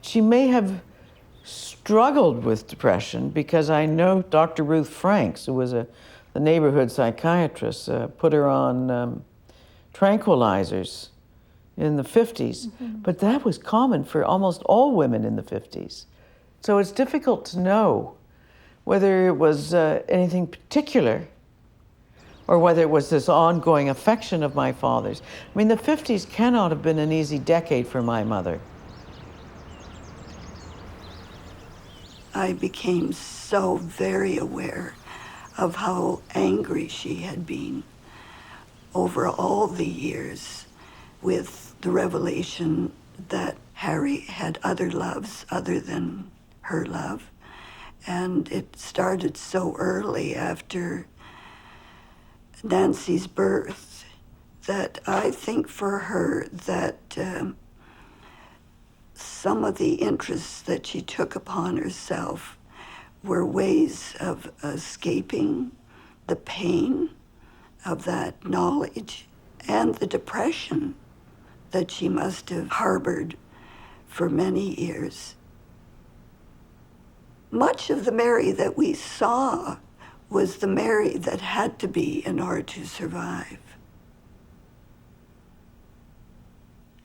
She may have struggled with depression because I know Dr. Ruth Franks, who was the neighborhood psychiatrist, put her on tranquilizers in the 50s, but that was common for almost all women in the 50s. So it's difficult to know whether it was anything particular or whether it was this ongoing affection of my father's. I mean, the 50s cannot have been an easy decade for my mother. I became so very aware of how angry she had been over all the years with the revelation that Harry had other loves other than her love. And it started so early after Nancy's birth that I think for her that some of the interests that she took upon herself were ways of escaping the pain of that knowledge and the depression that she must have harbored for many years. Much of the Mary that we saw was the Mary that had to be in order to survive.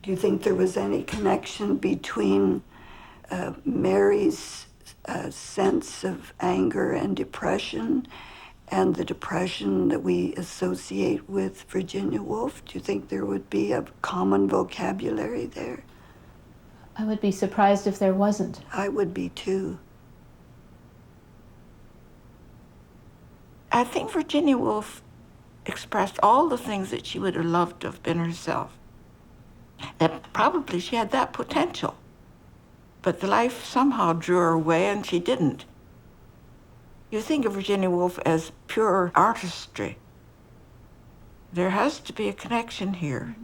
Do you think there was any connection between Mary's sense of anger and depression and the depression that we associate with Virginia Woolf? Do you think there would be a common vocabulary there? I would be surprised if there wasn't. I would be too. I think Virginia Woolf expressed all the things that she would have loved to have been herself. That probably she had that potential, but the life somehow drew her away and she didn't. You think of Virginia Woolf as pure artistry. There has to be a connection here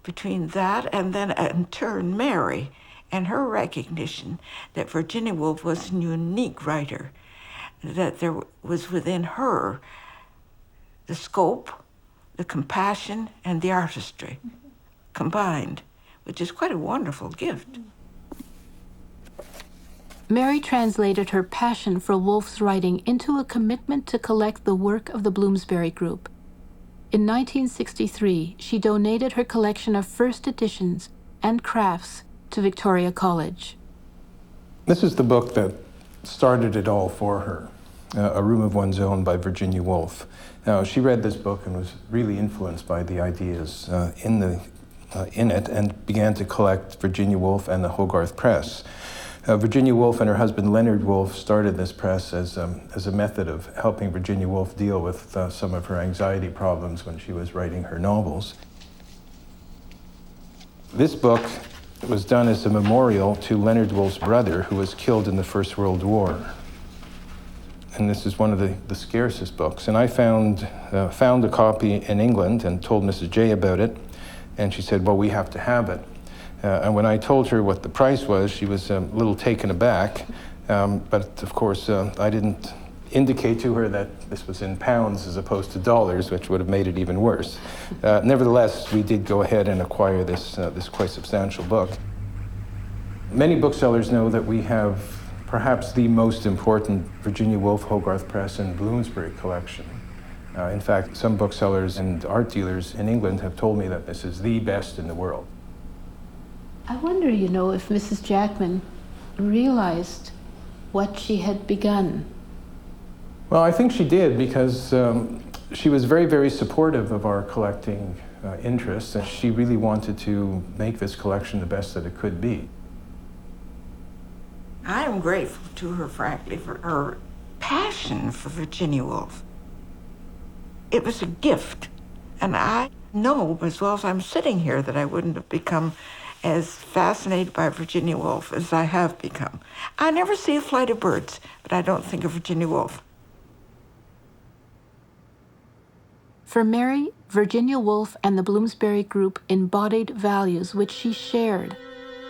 between that and then in turn Mary and her recognition that Virginia Woolf was a unique writer, that there was within her the scope, the compassion, and the artistry combined, which is quite a wonderful gift. Mary translated her passion for Woolf's writing into a commitment to collect the work of the Bloomsbury Group. In 1963, she donated her collection of first editions and crafts to Victoria College. This is the book that started it all for her, A Room of One's Own by Virginia Woolf. Now, she read this book and was really influenced by the ideas in it and began to collect Virginia Woolf and the Hogarth Press. Virginia Woolf and her husband Leonard Woolf started this press as a method of helping Virginia Woolf deal with some of her anxiety problems when she was writing her novels. This book was done as a memorial to Leonard Woolf's brother, who was killed in the First World War. And this is one of the scarcest books. And I found a copy in England and told Mrs. J about it. And she said, well, we have to have it. And when I told her what the price was, she was a little taken aback. But of course, I didn't indicate to her that this was in pounds as opposed to dollars, which would have made it even worse. Nevertheless, we did go ahead and acquire this quite substantial book. Many booksellers know that we have perhaps the most important Virginia Woolf, Hogarth Press, and Bloomsbury collection. In fact, some booksellers and art dealers in England have told me that this is the best in the world. I wonder, if Mrs. Jackman realized what she had begun. Well, I think she did because she was very, very supportive of our collecting interests, and she really wanted to make this collection the best that it could be. I am grateful to her, frankly, for her passion for Virginia Woolf. It was a gift, and I know as well as I'm sitting here that I wouldn't have become as fascinated by Virginia Woolf as I have become. I never see a flight of birds, but I don't think of Virginia Woolf. For Mary, Virginia Woolf and the Bloomsbury Group embodied values which she shared,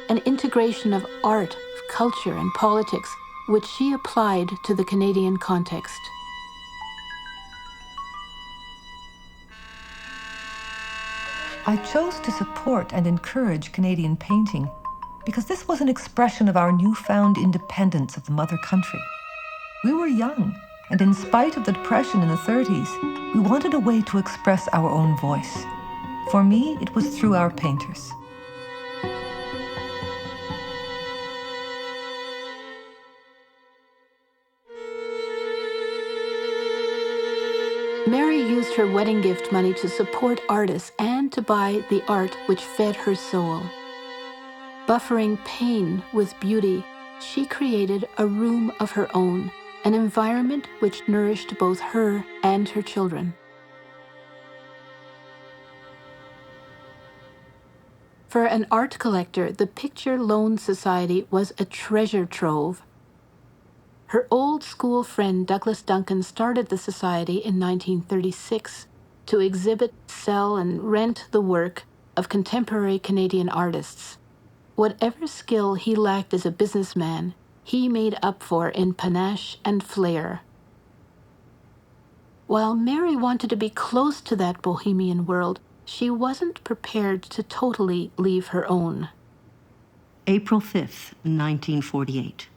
an integration of art, culture, and politics, which she applied to the Canadian context. I chose to support and encourage Canadian painting because this was an expression of our newfound independence of the mother country. We were young, and in spite of the Depression in the 30s, we wanted a way to express our own voice. For me, it was through our painters. Mary used her wedding gift money to support artists and to buy the art which fed her soul. Buffering pain with beauty, she created a room of her own, an environment which nourished both her and her children. For an art collector, the Picture Loan Society was a treasure trove. Her old school friend Douglas Duncan started the society in 1936 to exhibit, sell, and rent the work of contemporary Canadian artists. Whatever skill he lacked as a businessman, he made up for in panache and flair. While Mary wanted to be close to that bohemian world, she wasn't prepared to totally leave her own. April 5th, 1948.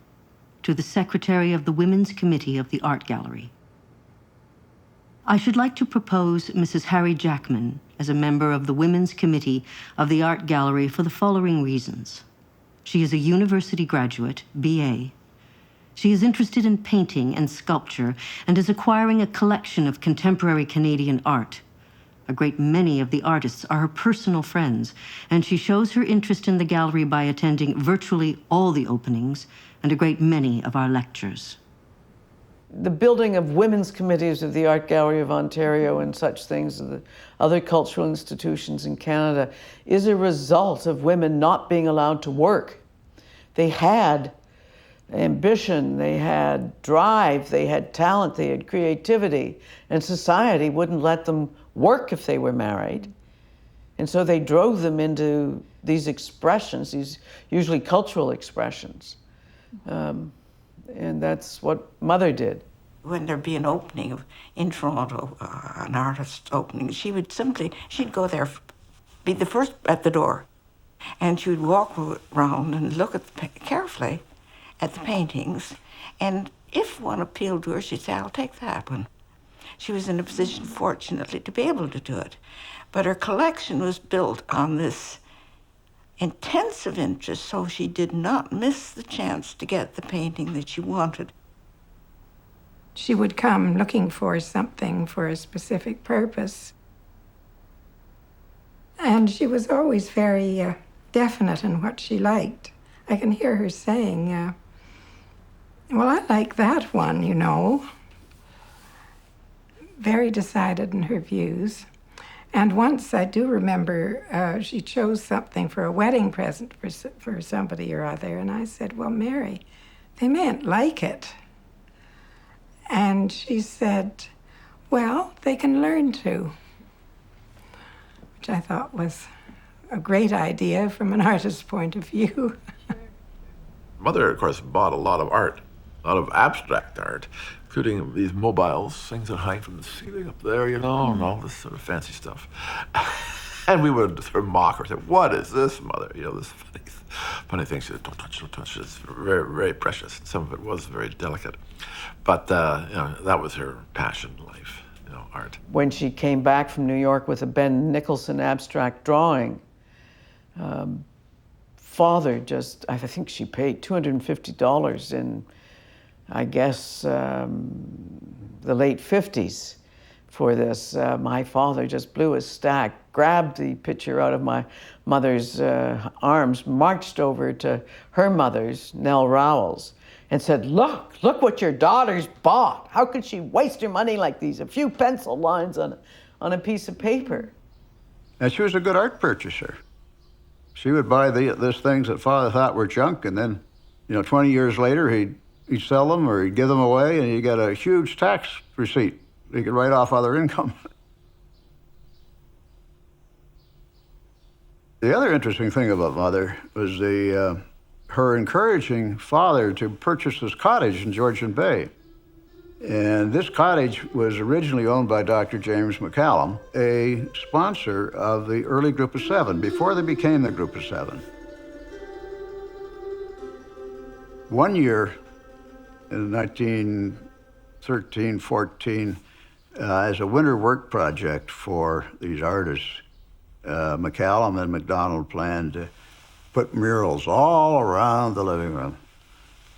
To the Secretary of the Women's Committee of the Art Gallery. I should like to propose Mrs. Harry Jackman as a member of the Women's Committee of the Art Gallery for the following reasons. She is a university graduate, BA. She is interested in painting and sculpture and is acquiring a collection of contemporary Canadian art. A great many of the artists are her personal friends, and she shows her interest in the gallery by attending virtually all the openings and a great many of our lectures. The building of women's committees of the Art Gallery of Ontario and such things, and the other cultural institutions in Canada, is a result of women not being allowed to work. They had ambition, they had drive, they had talent, they had creativity, and society wouldn't let them work if they were married. And so they drove them into these expressions, these usually cultural expressions. And that's what Mother did. When there'd be an opening in Toronto, an artist's opening, she'd go there, be the first at the door, and she would walk around and look at carefully at the paintings, and if one appealed to her, she'd say, I'll take that one. She was in a position, fortunately, to be able to do it. But her collection was built on this intensive interest, so she did not miss the chance to get the painting that she wanted. She would come looking for something for a specific purpose. And she was always very definite in what she liked. I can hear her saying, well, I like that one, you know. Very decided in her views. And once I do remember she chose something for a wedding present for somebody or other, and I said, well, Mary, they mayn't like it. And she said, well, they can learn to, which I thought was a great idea from an artist's point of view. Mother, of course, bought a lot of art, a lot of abstract art, including these mobiles, things that hang from the ceiling up there, you know, and all this sort of fancy stuff. And we would sort of mock her, say, what is this, Mother? You know, this funny thing. She said, don't touch, don't touch. It's very, very precious. Some of it was very delicate. But, you know, that was her passion in life, you know, art. When she came back from New York with a Ben Nicholson abstract drawing, father just, I think she paid $250 in, I guess, the late 50s for this. My father just blew his stack, grabbed the picture out of my mother's arms, marched over to her mother's, Nell Rowell's, and said, look what your daughter's bought. How could she waste her money like these? A few pencil lines on a piece of paper. And she was a good art purchaser. She would buy these things that Father thought were junk, and then, 20 years later, he'd sell them or he'd give them away, and you get a huge tax receipt. You could write off other income. The other interesting thing about Mother was her encouraging Father to purchase this cottage in Georgian Bay. And this cottage was originally owned by Dr. James McCallum, a sponsor of the early Group of Seven, before they became the Group of Seven. One year, in 1913, 14, as a winter work project for these artists, McCallum and MacDonald planned to put murals all around the living room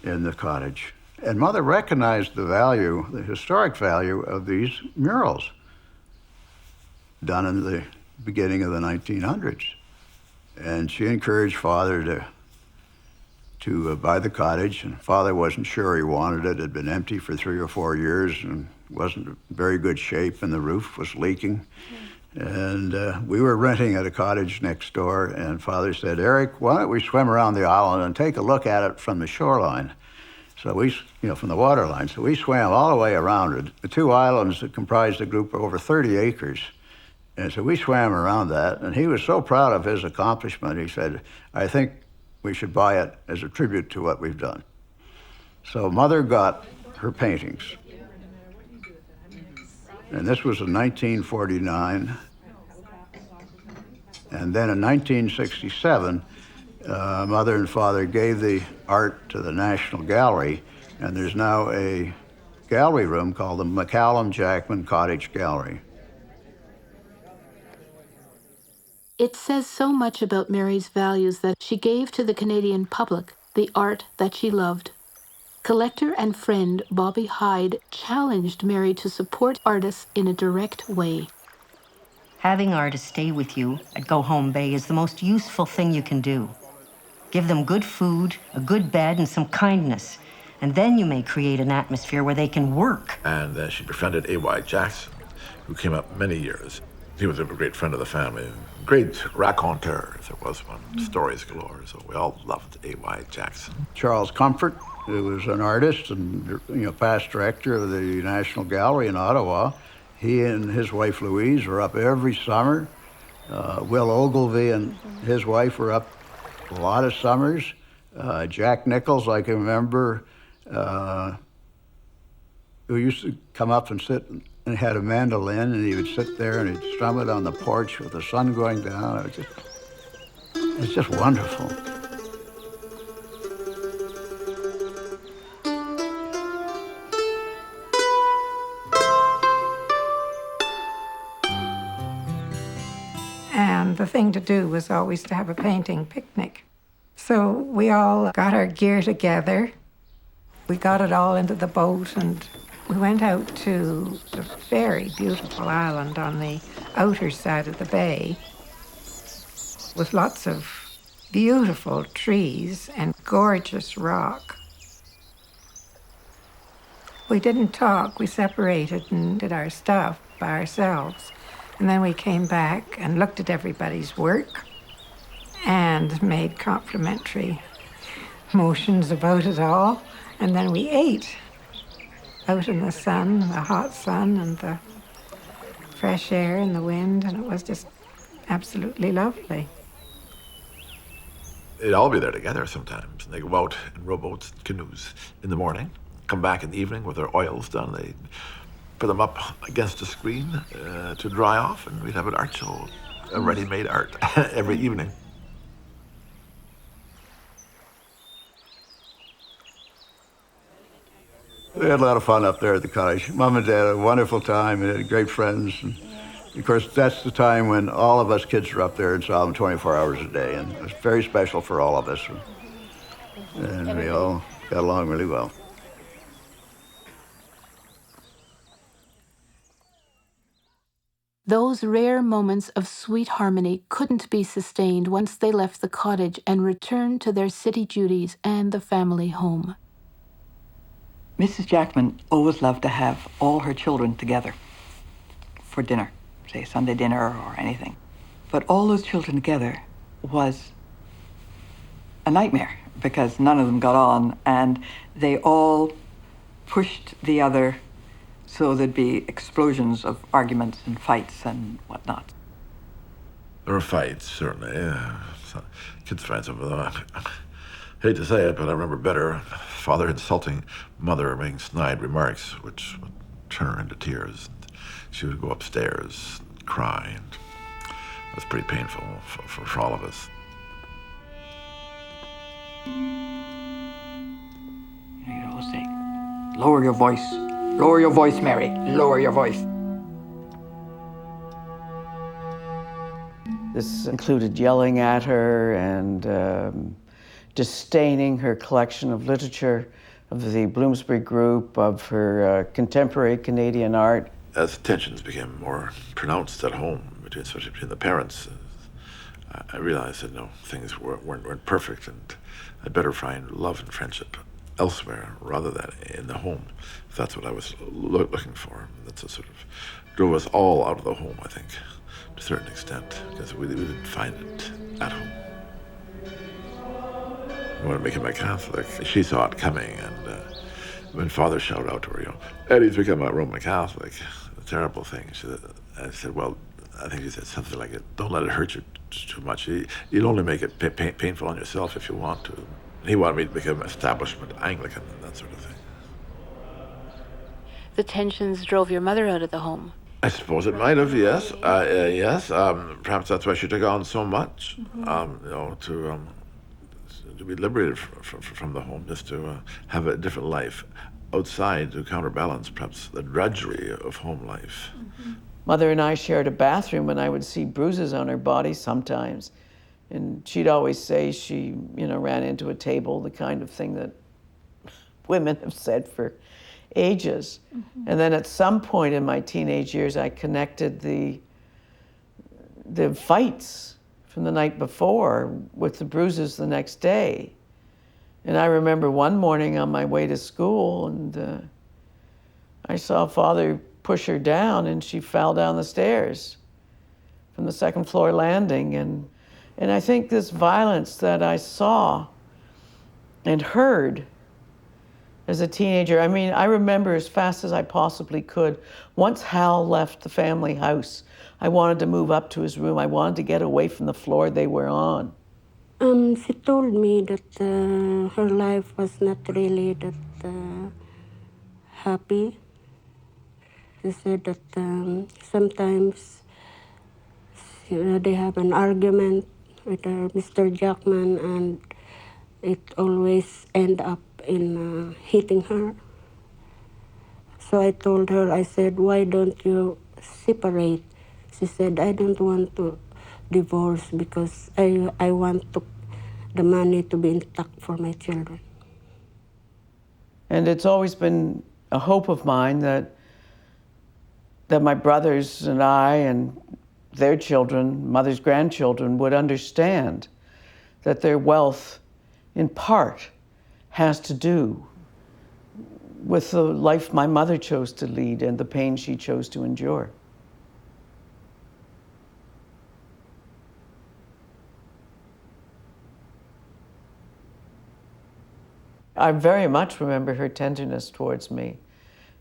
in the cottage. And Mother recognized the value, the historic value of these murals done in the beginning of the 1900s. And she encouraged Father to buy the cottage, and Father wasn't sure he wanted it. It had been empty for 3 or 4 years and wasn't in very good shape, and the roof was leaking. And we were renting at a cottage next door, and Father said, Eric, why don't we swim around the island and take a look at it from the shoreline? So we, from the waterline. So we swam all the way around it. The 2 islands that comprised the group were over 30 acres. And so we swam around that, and he was so proud of his accomplishment, he said, I think we should buy it as a tribute to what we've done. So Mother got her paintings. And this was in 1949. And then in 1967, Mother and Father gave the art to the National Gallery, and there's now a gallery room called the McCallum Jackman Cottage Gallery. It says so much about Mary's values that she gave to the Canadian public the art that she loved. Collector and friend Bobby Hyde challenged Mary to support artists in a direct way. Having artists stay with you at Go Home Bay is the most useful thing you can do. Give them good food, a good bed, and some kindness. And then you may create an atmosphere where they can work. And she befriended A.Y. Jackson, who came up many years. He was a great friend of the family. Great raconteur, as there was one. Stories galore, so we all loved A.Y. Jackson. Charles Comfort, who was an artist and past director of the National Gallery in Ottawa. He and his wife Louise were up every summer. Will Ogilvy and his wife were up a lot of summers. Jack Nichols, I can remember, who used to come up and sit and had a mandolin, and he would sit there and he'd strum it on the porch with the sun going down. It was just wonderful. And the thing to do was always to have a painting picnic. So we all got our gear together. We got it all into the boat, and we went out to a very beautiful island on the outer side of the bay with lots of beautiful trees and gorgeous rock. We didn't talk. We separated and did our stuff by ourselves. And then we came back and looked at everybody's work and made complimentary motions about it all. And then we ate out in the sun, the hot sun and the fresh air and the wind, and it was just absolutely lovely. They'd all be there together sometimes. They go out in rowboats and canoes in the morning, come back in the evening with their oils done. They'd put them up against a screen to dry off, and we'd have an art show, a ready-made art every evening. We had a lot of fun up there at the cottage. Mom and Dad had a wonderful time and had great friends. And Of course, that's the time when all of us kids were up there and saw them 24 hours a day, and it was very special for all of us. And we all got along really well. Those rare moments of sweet harmony couldn't be sustained once they left the cottage and returned to their city duties and the family home. Mrs. Jackman always loved to have all her children together for dinner, say Sunday dinner or anything. But all those children together was a nightmare because none of them got on, and they all pushed the other, so there'd be explosions of arguments and fights and whatnot. There were fights, certainly. Yeah. Kids fights over them. I hate to say it, but I remember better father insulting mother, making snide remarks, which would turn her into tears. She would go upstairs and cry, and it was pretty painful for all of us. You'd always say, lower your voice, Mary, lower your voice. This included yelling at her and disdaining her collection of literature, of the Bloomsbury Group, of her contemporary Canadian art. As tensions became more pronounced at home, especially between the parents, I realized that things weren't perfect, and I'd better find love and friendship elsewhere rather than in the home. If that's what I was looking for. That's what sort of drove us all out of the home, I think, to a certain extent, because we didn't find it at home. I wanted to make him a Catholic. She saw it coming, and when Father shouted out to her, Eddie's become a Roman Catholic, a terrible thing. I said, well, I think he said something like, don't let it hurt you too much. You'll only make it painful on yourself if you want to. And he wanted me to become establishment Anglican and that sort of thing. The tensions drove your mother out of the home. I suppose it might have, yes. Yes. Perhaps that's why she took on so much, to be liberated from the home, just to have a different life outside to counterbalance perhaps the drudgery of home life. Mm-hmm. Mother and I shared a bathroom, and I would see bruises on her body sometimes. And she'd always say she, ran into a table, the kind of thing that women have said for ages. Mm-hmm. And then at some point in my teenage years, I connected the fights from the night before with the bruises the next day. And I remember one morning on my way to school, and I saw Father push her down, and she fell down the stairs from the second floor landing. And I think this violence that I saw and heard as a teenager, I remember as fast as I possibly could. Once Hal left the family house, I wanted to move up to his room. I wanted to get away from the floor they were on. She told me that her life was not really that happy. She said that sometimes they have an argument with Mr. Jackman, and it always end up in hitting her. So I told her, I said, why don't you separate? She said, I don't want to divorce because I want the money to be intact for my children. And it's always been a hope of mine that my brothers and I and their children, mother's grandchildren, would understand that their wealth, in part, has to do with the life my mother chose to lead and the pain she chose to endure. I very much remember her tenderness towards me.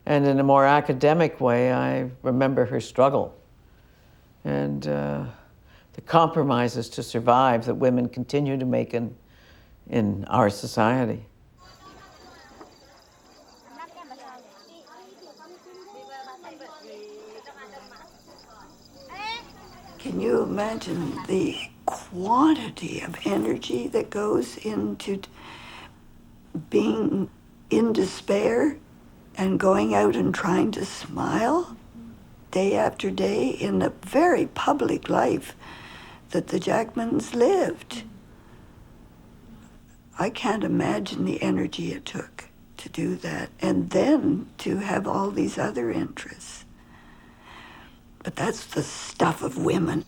And in a more academic way, I remember her struggle and the compromises to survive that women continue to make in our society. Can you imagine the quantity of energy that goes into being in despair and going out and trying to smile? day after day in a very public life that the Jackmans lived. I can't imagine the energy it took to do that, and then to have all these other interests. But that's the stuff of women.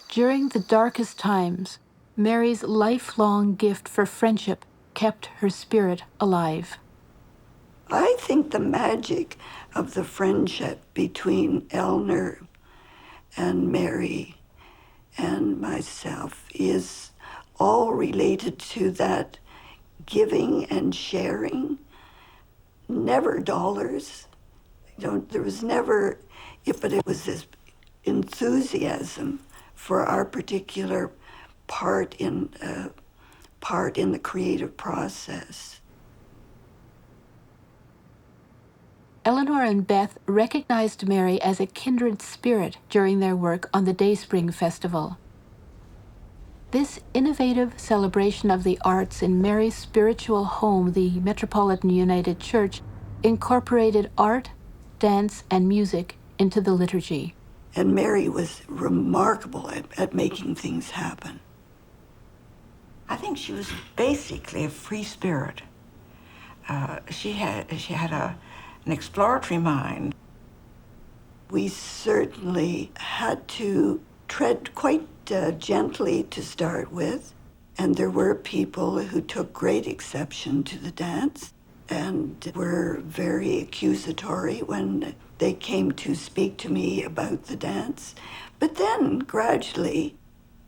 During the darkest times, Mary's lifelong gift for friendship kept her spirit alive. I think the magic of the friendship between Eleanor and Mary and myself is all related to that giving and sharing, never dollars. There was never, but it was this enthusiasm for our particular part in the creative process. Eleanor and Beth recognized Mary as a kindred spirit during their work on the Dayspring Festival. This innovative celebration of the arts in Mary's spiritual home, the Metropolitan United Church, incorporated art, dance, and music into the liturgy. And Mary was remarkable at making things happen. I think she was basically a free spirit. She had an exploratory mind. We certainly had to tread quite gently to start with, and there were people who took great exception to the dance and were very accusatory when they came to speak to me about the dance. But then gradually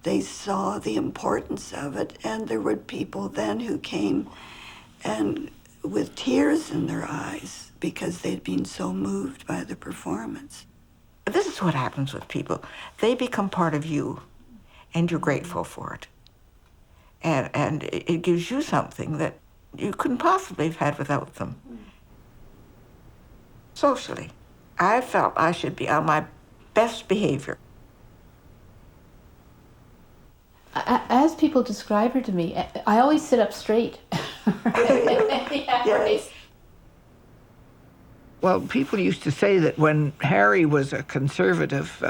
they saw the importance of it, and there were people then who came and with tears in their eyes because they'd been so moved by the performance. This is what happens with people. They become part of you, and you're grateful for it. And it gives you something that you couldn't possibly have had without them. Socially, I felt I should be on my best behavior. As people describe her to me, I always sit up straight. Yes. Well, people used to say that when Harry was a Conservative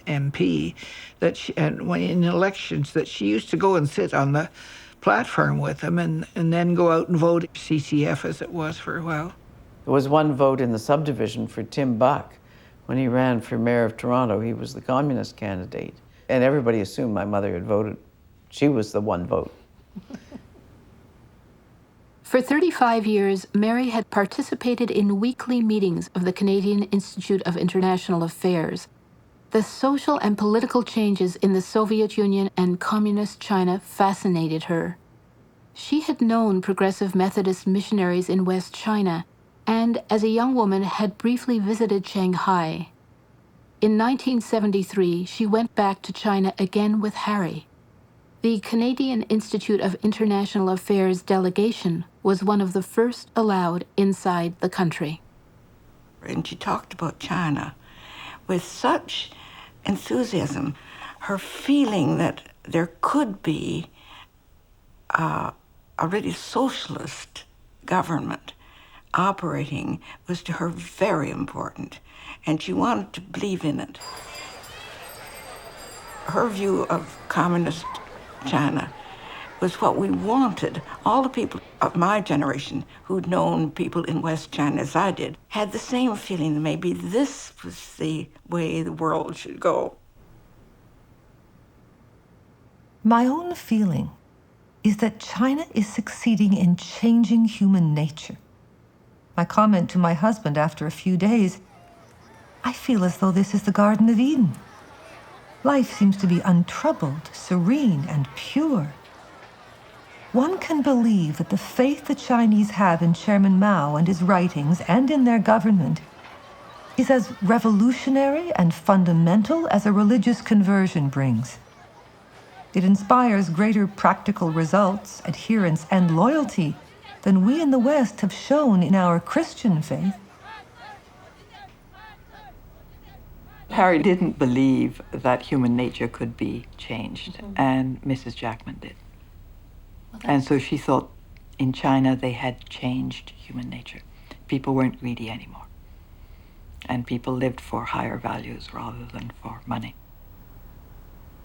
MP, and when in elections, that she used to go and sit on the platform with him and then go out and vote, CCF as it was for a while. There was one vote in the subdivision for Tim Buck. When he ran for mayor of Toronto, he was the communist candidate. And everybody assumed my mother had voted. She was the one vote. For 35 years, Mary had participated in weekly meetings of the Canadian Institute of International Affairs. The social and political changes in the Soviet Union and Communist China fascinated her. She had known progressive Methodist missionaries in West China, and as a young woman had briefly visited Shanghai. In 1973, she went back to China again with Harry. The Canadian Institute of International Affairs delegation was one of the first allowed inside the country. And she talked about China with such enthusiasm, her feeling that there could be a really socialist government operating was to her very important, and she wanted to believe in it. Her view of communist China was what we wanted. All the people of my generation who'd known people in West China as I did had the same feeling that maybe this was the way the world should go. My own feeling is that China is succeeding in changing human nature. My comment to my husband after a few days, I feel as though this is the Garden of Eden. Life seems to be untroubled, serene, and pure. One can believe that the faith the Chinese have in Chairman Mao and his writings and in their government is as revolutionary and fundamental as a religious conversion brings. It inspires greater practical results, adherence, and loyalty than we in the West have shown in our Christian faith. Harry didn't believe that human nature could be changed, and Mrs. Jackman did. And so she thought in China they had changed human nature. People weren't greedy anymore. And people lived for higher values rather than for money.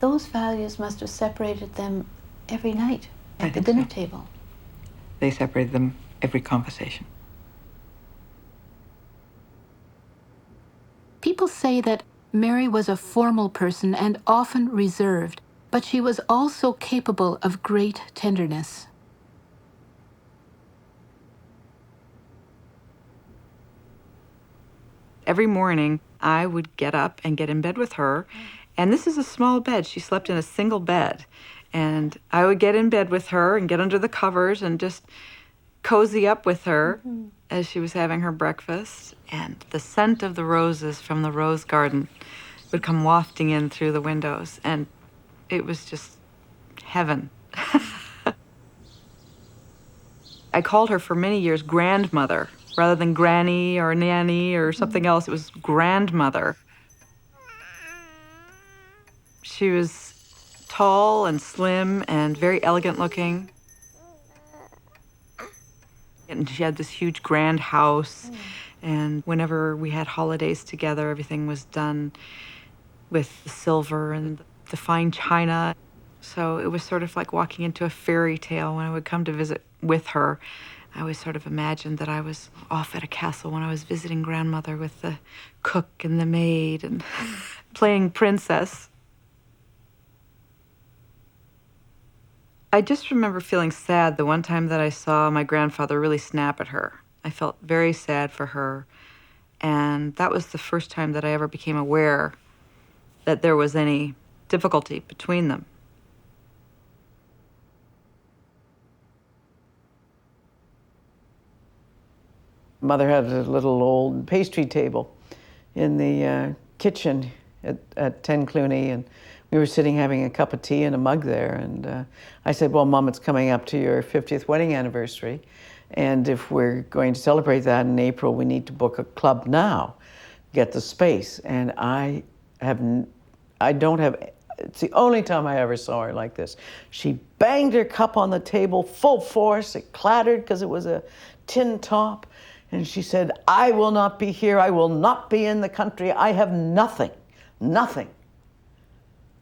Those values must have separated them every night at the dinner table. They separated them every conversation. People say that Mary was a formal person and often reserved, but she was also capable of great tenderness. Every morning, I would get up and get in bed with her. And this is a small bed. She slept in a single bed. And I would get in bed with her and get under the covers and just cozy up with her as she was having her breakfast. And the scent of the roses from the rose garden would come wafting in through the windows. And it was just heaven. I called her for many years grandmother. Rather than granny or nanny or something else, it was grandmother. She was tall and slim and very elegant looking. And she had this huge grand house. And whenever we had holidays together, everything was done with the silver and the fine china. So it was sort of like walking into a fairy tale when I would come to visit with her. I always sort of imagined that I was off at a castle when I was visiting grandmother with the cook and the maid and playing princess. I just remember feeling sad the one time that I saw my grandfather really snap at her. I felt very sad for her. And that was the first time that I ever became aware that there was any difficulty between them. Mother had a little old pastry table in the kitchen at 10 Cluny, and we were sitting having a cup of tea and a mug there. And I said, well, Mom, it's coming up to your 50th wedding anniversary. And if we're going to celebrate that in April, we need to book a club now, get the space. And I don't have, it's the only time I ever saw her like this. She banged her cup on the table full force. It clattered because it was a tin top. And she said, I will not be here. I will not be in the country. I have nothing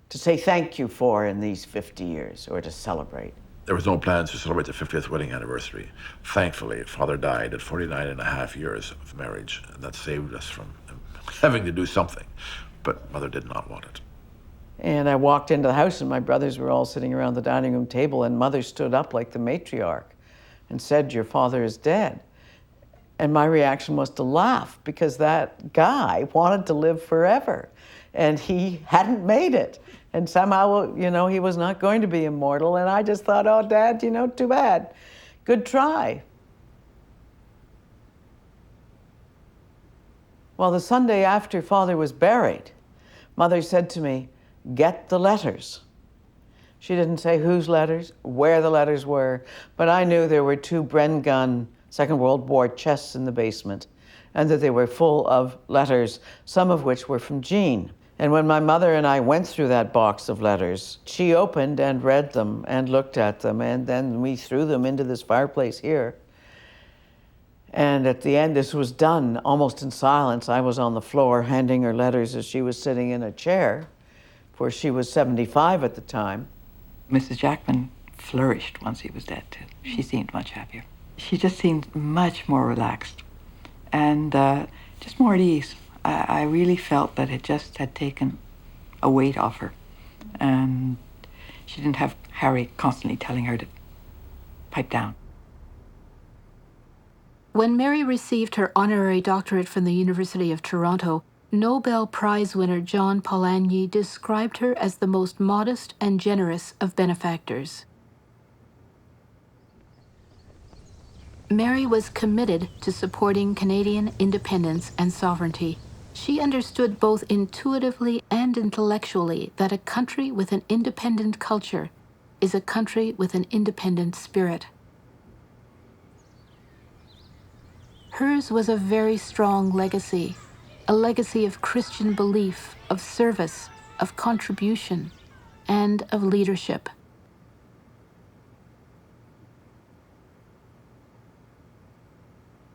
to say thank you for in these 50 years or to celebrate. There was no plans to celebrate the 50th wedding anniversary. Thankfully, Father died at 49 and a half years of marriage, and that saved us from having to do something. But Mother did not want it. And I walked into the house, and my brothers were all sitting around the dining room table, and Mother stood up like the matriarch and said, your father is dead. And my reaction was to laugh, because that guy wanted to live forever, and he hadn't made it. And somehow, you know, he was not going to be immortal. And I just thought, oh, Dad, you know, too bad. Good try. Well, the Sunday after Father was buried, Mother said to me, get the letters. She didn't say whose letters, where the letters were, but I knew there were 2 Bren gun Second World War chests in the basement, and that they were full of letters, some of which were from Jean. And when my mother and I went through that box of letters, she opened and read them and looked at them, and then we threw them into this fireplace here. And at the end, this was done almost in silence. I was on the floor handing her letters as she was sitting in a chair, for she was 75 at the time. Mrs. Jackman flourished once he was dead, too. She seemed much happier. She just seemed much more relaxed and just more at ease. I really felt that it just had taken a weight off her. And she didn't have Harry constantly telling her to pipe down. When Mary received her honorary doctorate from the University of Toronto, Nobel Prize winner John Polanyi described her as the most modest and generous of benefactors. Mary was committed to supporting Canadian independence and sovereignty. She understood both intuitively and intellectually that a country with an independent culture is a country with an independent spirit. Hers was a very strong legacy. a legacy of Christian belief, of service, of contribution, and of leadership.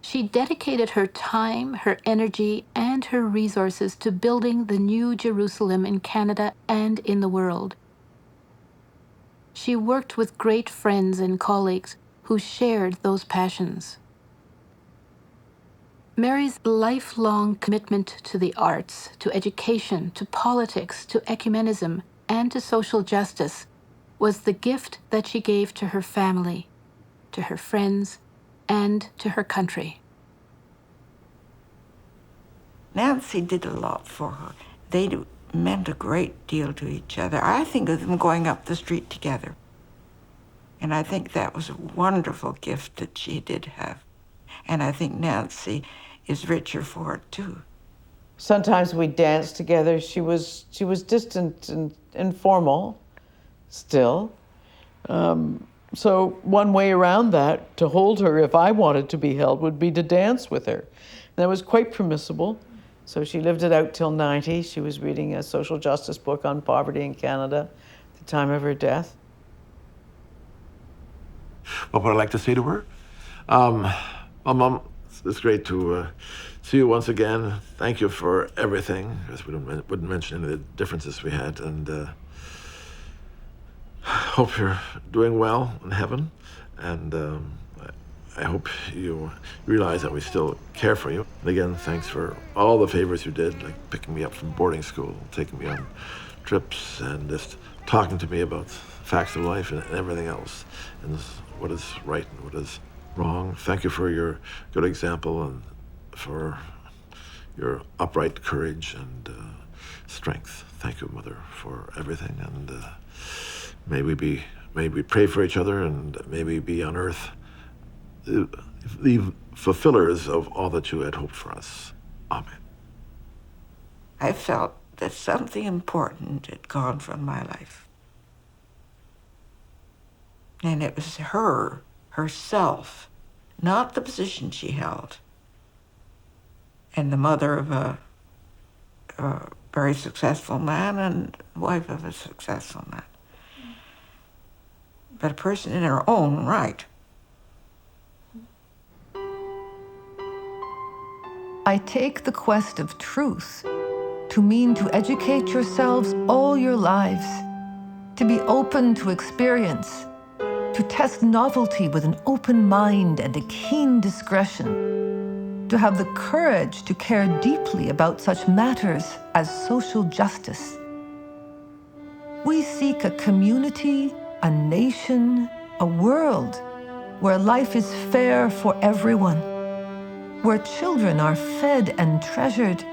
She dedicated her time, her energy, and her resources to building the new Jerusalem in Canada and in the world. She worked with great friends and colleagues who shared those passions. Mary's lifelong commitment to the arts, to education, to politics, to ecumenism, and to social justice was the gift that she gave to her family, to her friends, and to her country. Nancy did a lot for her. They meant a great deal to each other. I think of them going up the street together. And I think that was a wonderful gift that she did have. And I think Nancy is richer for it too. Sometimes we danced together. She was distant and informal still. So one way around that, to hold her if I wanted to be held, would be to dance with her. And that was quite permissible. So she lived it out till 90. She was reading a social justice book on poverty in Canada at the time of her death. What would I like to say to her? Well, Mom, it's great to see you once again. Thank you for everything. I wouldn't mention any of the differences we had, and hope you're doing well in heaven. And I hope you realize that we still care for you. And again, thanks for all the favors you did, like picking me up from boarding school, taking me on trips, and just talking to me about facts of life and everything else, and what is right and what is wrong. Thank you for your good example and for your upright courage and strength. Thank you, Mother, for everything. And may we pray for each other, and may we be on earth the fulfillers of all that you had hoped for us. Amen. I felt that something important had gone from my life. And it was her, herself, not the position she held, and the mother of a very successful man and wife of a successful man, but a person in her own right. I take the quest of truth to mean to educate yourselves all your lives, to be open to experience, to test novelty with an open mind and a keen discretion, to have the courage to care deeply about such matters as social justice. We seek a community, a nation, a world where life is fair for everyone, where children are fed and treasured,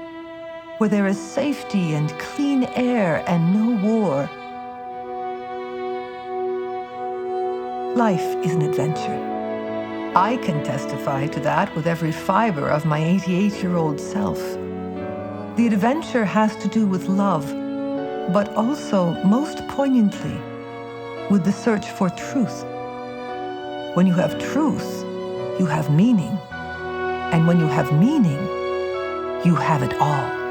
where there is safety and clean air and no war. Life is an adventure. I can testify to that with every fiber of my 88-year-old self. The adventure has to do with love, but also, most poignantly, with the search for truth. When you have truth, you have meaning. And when you have meaning, you have it all.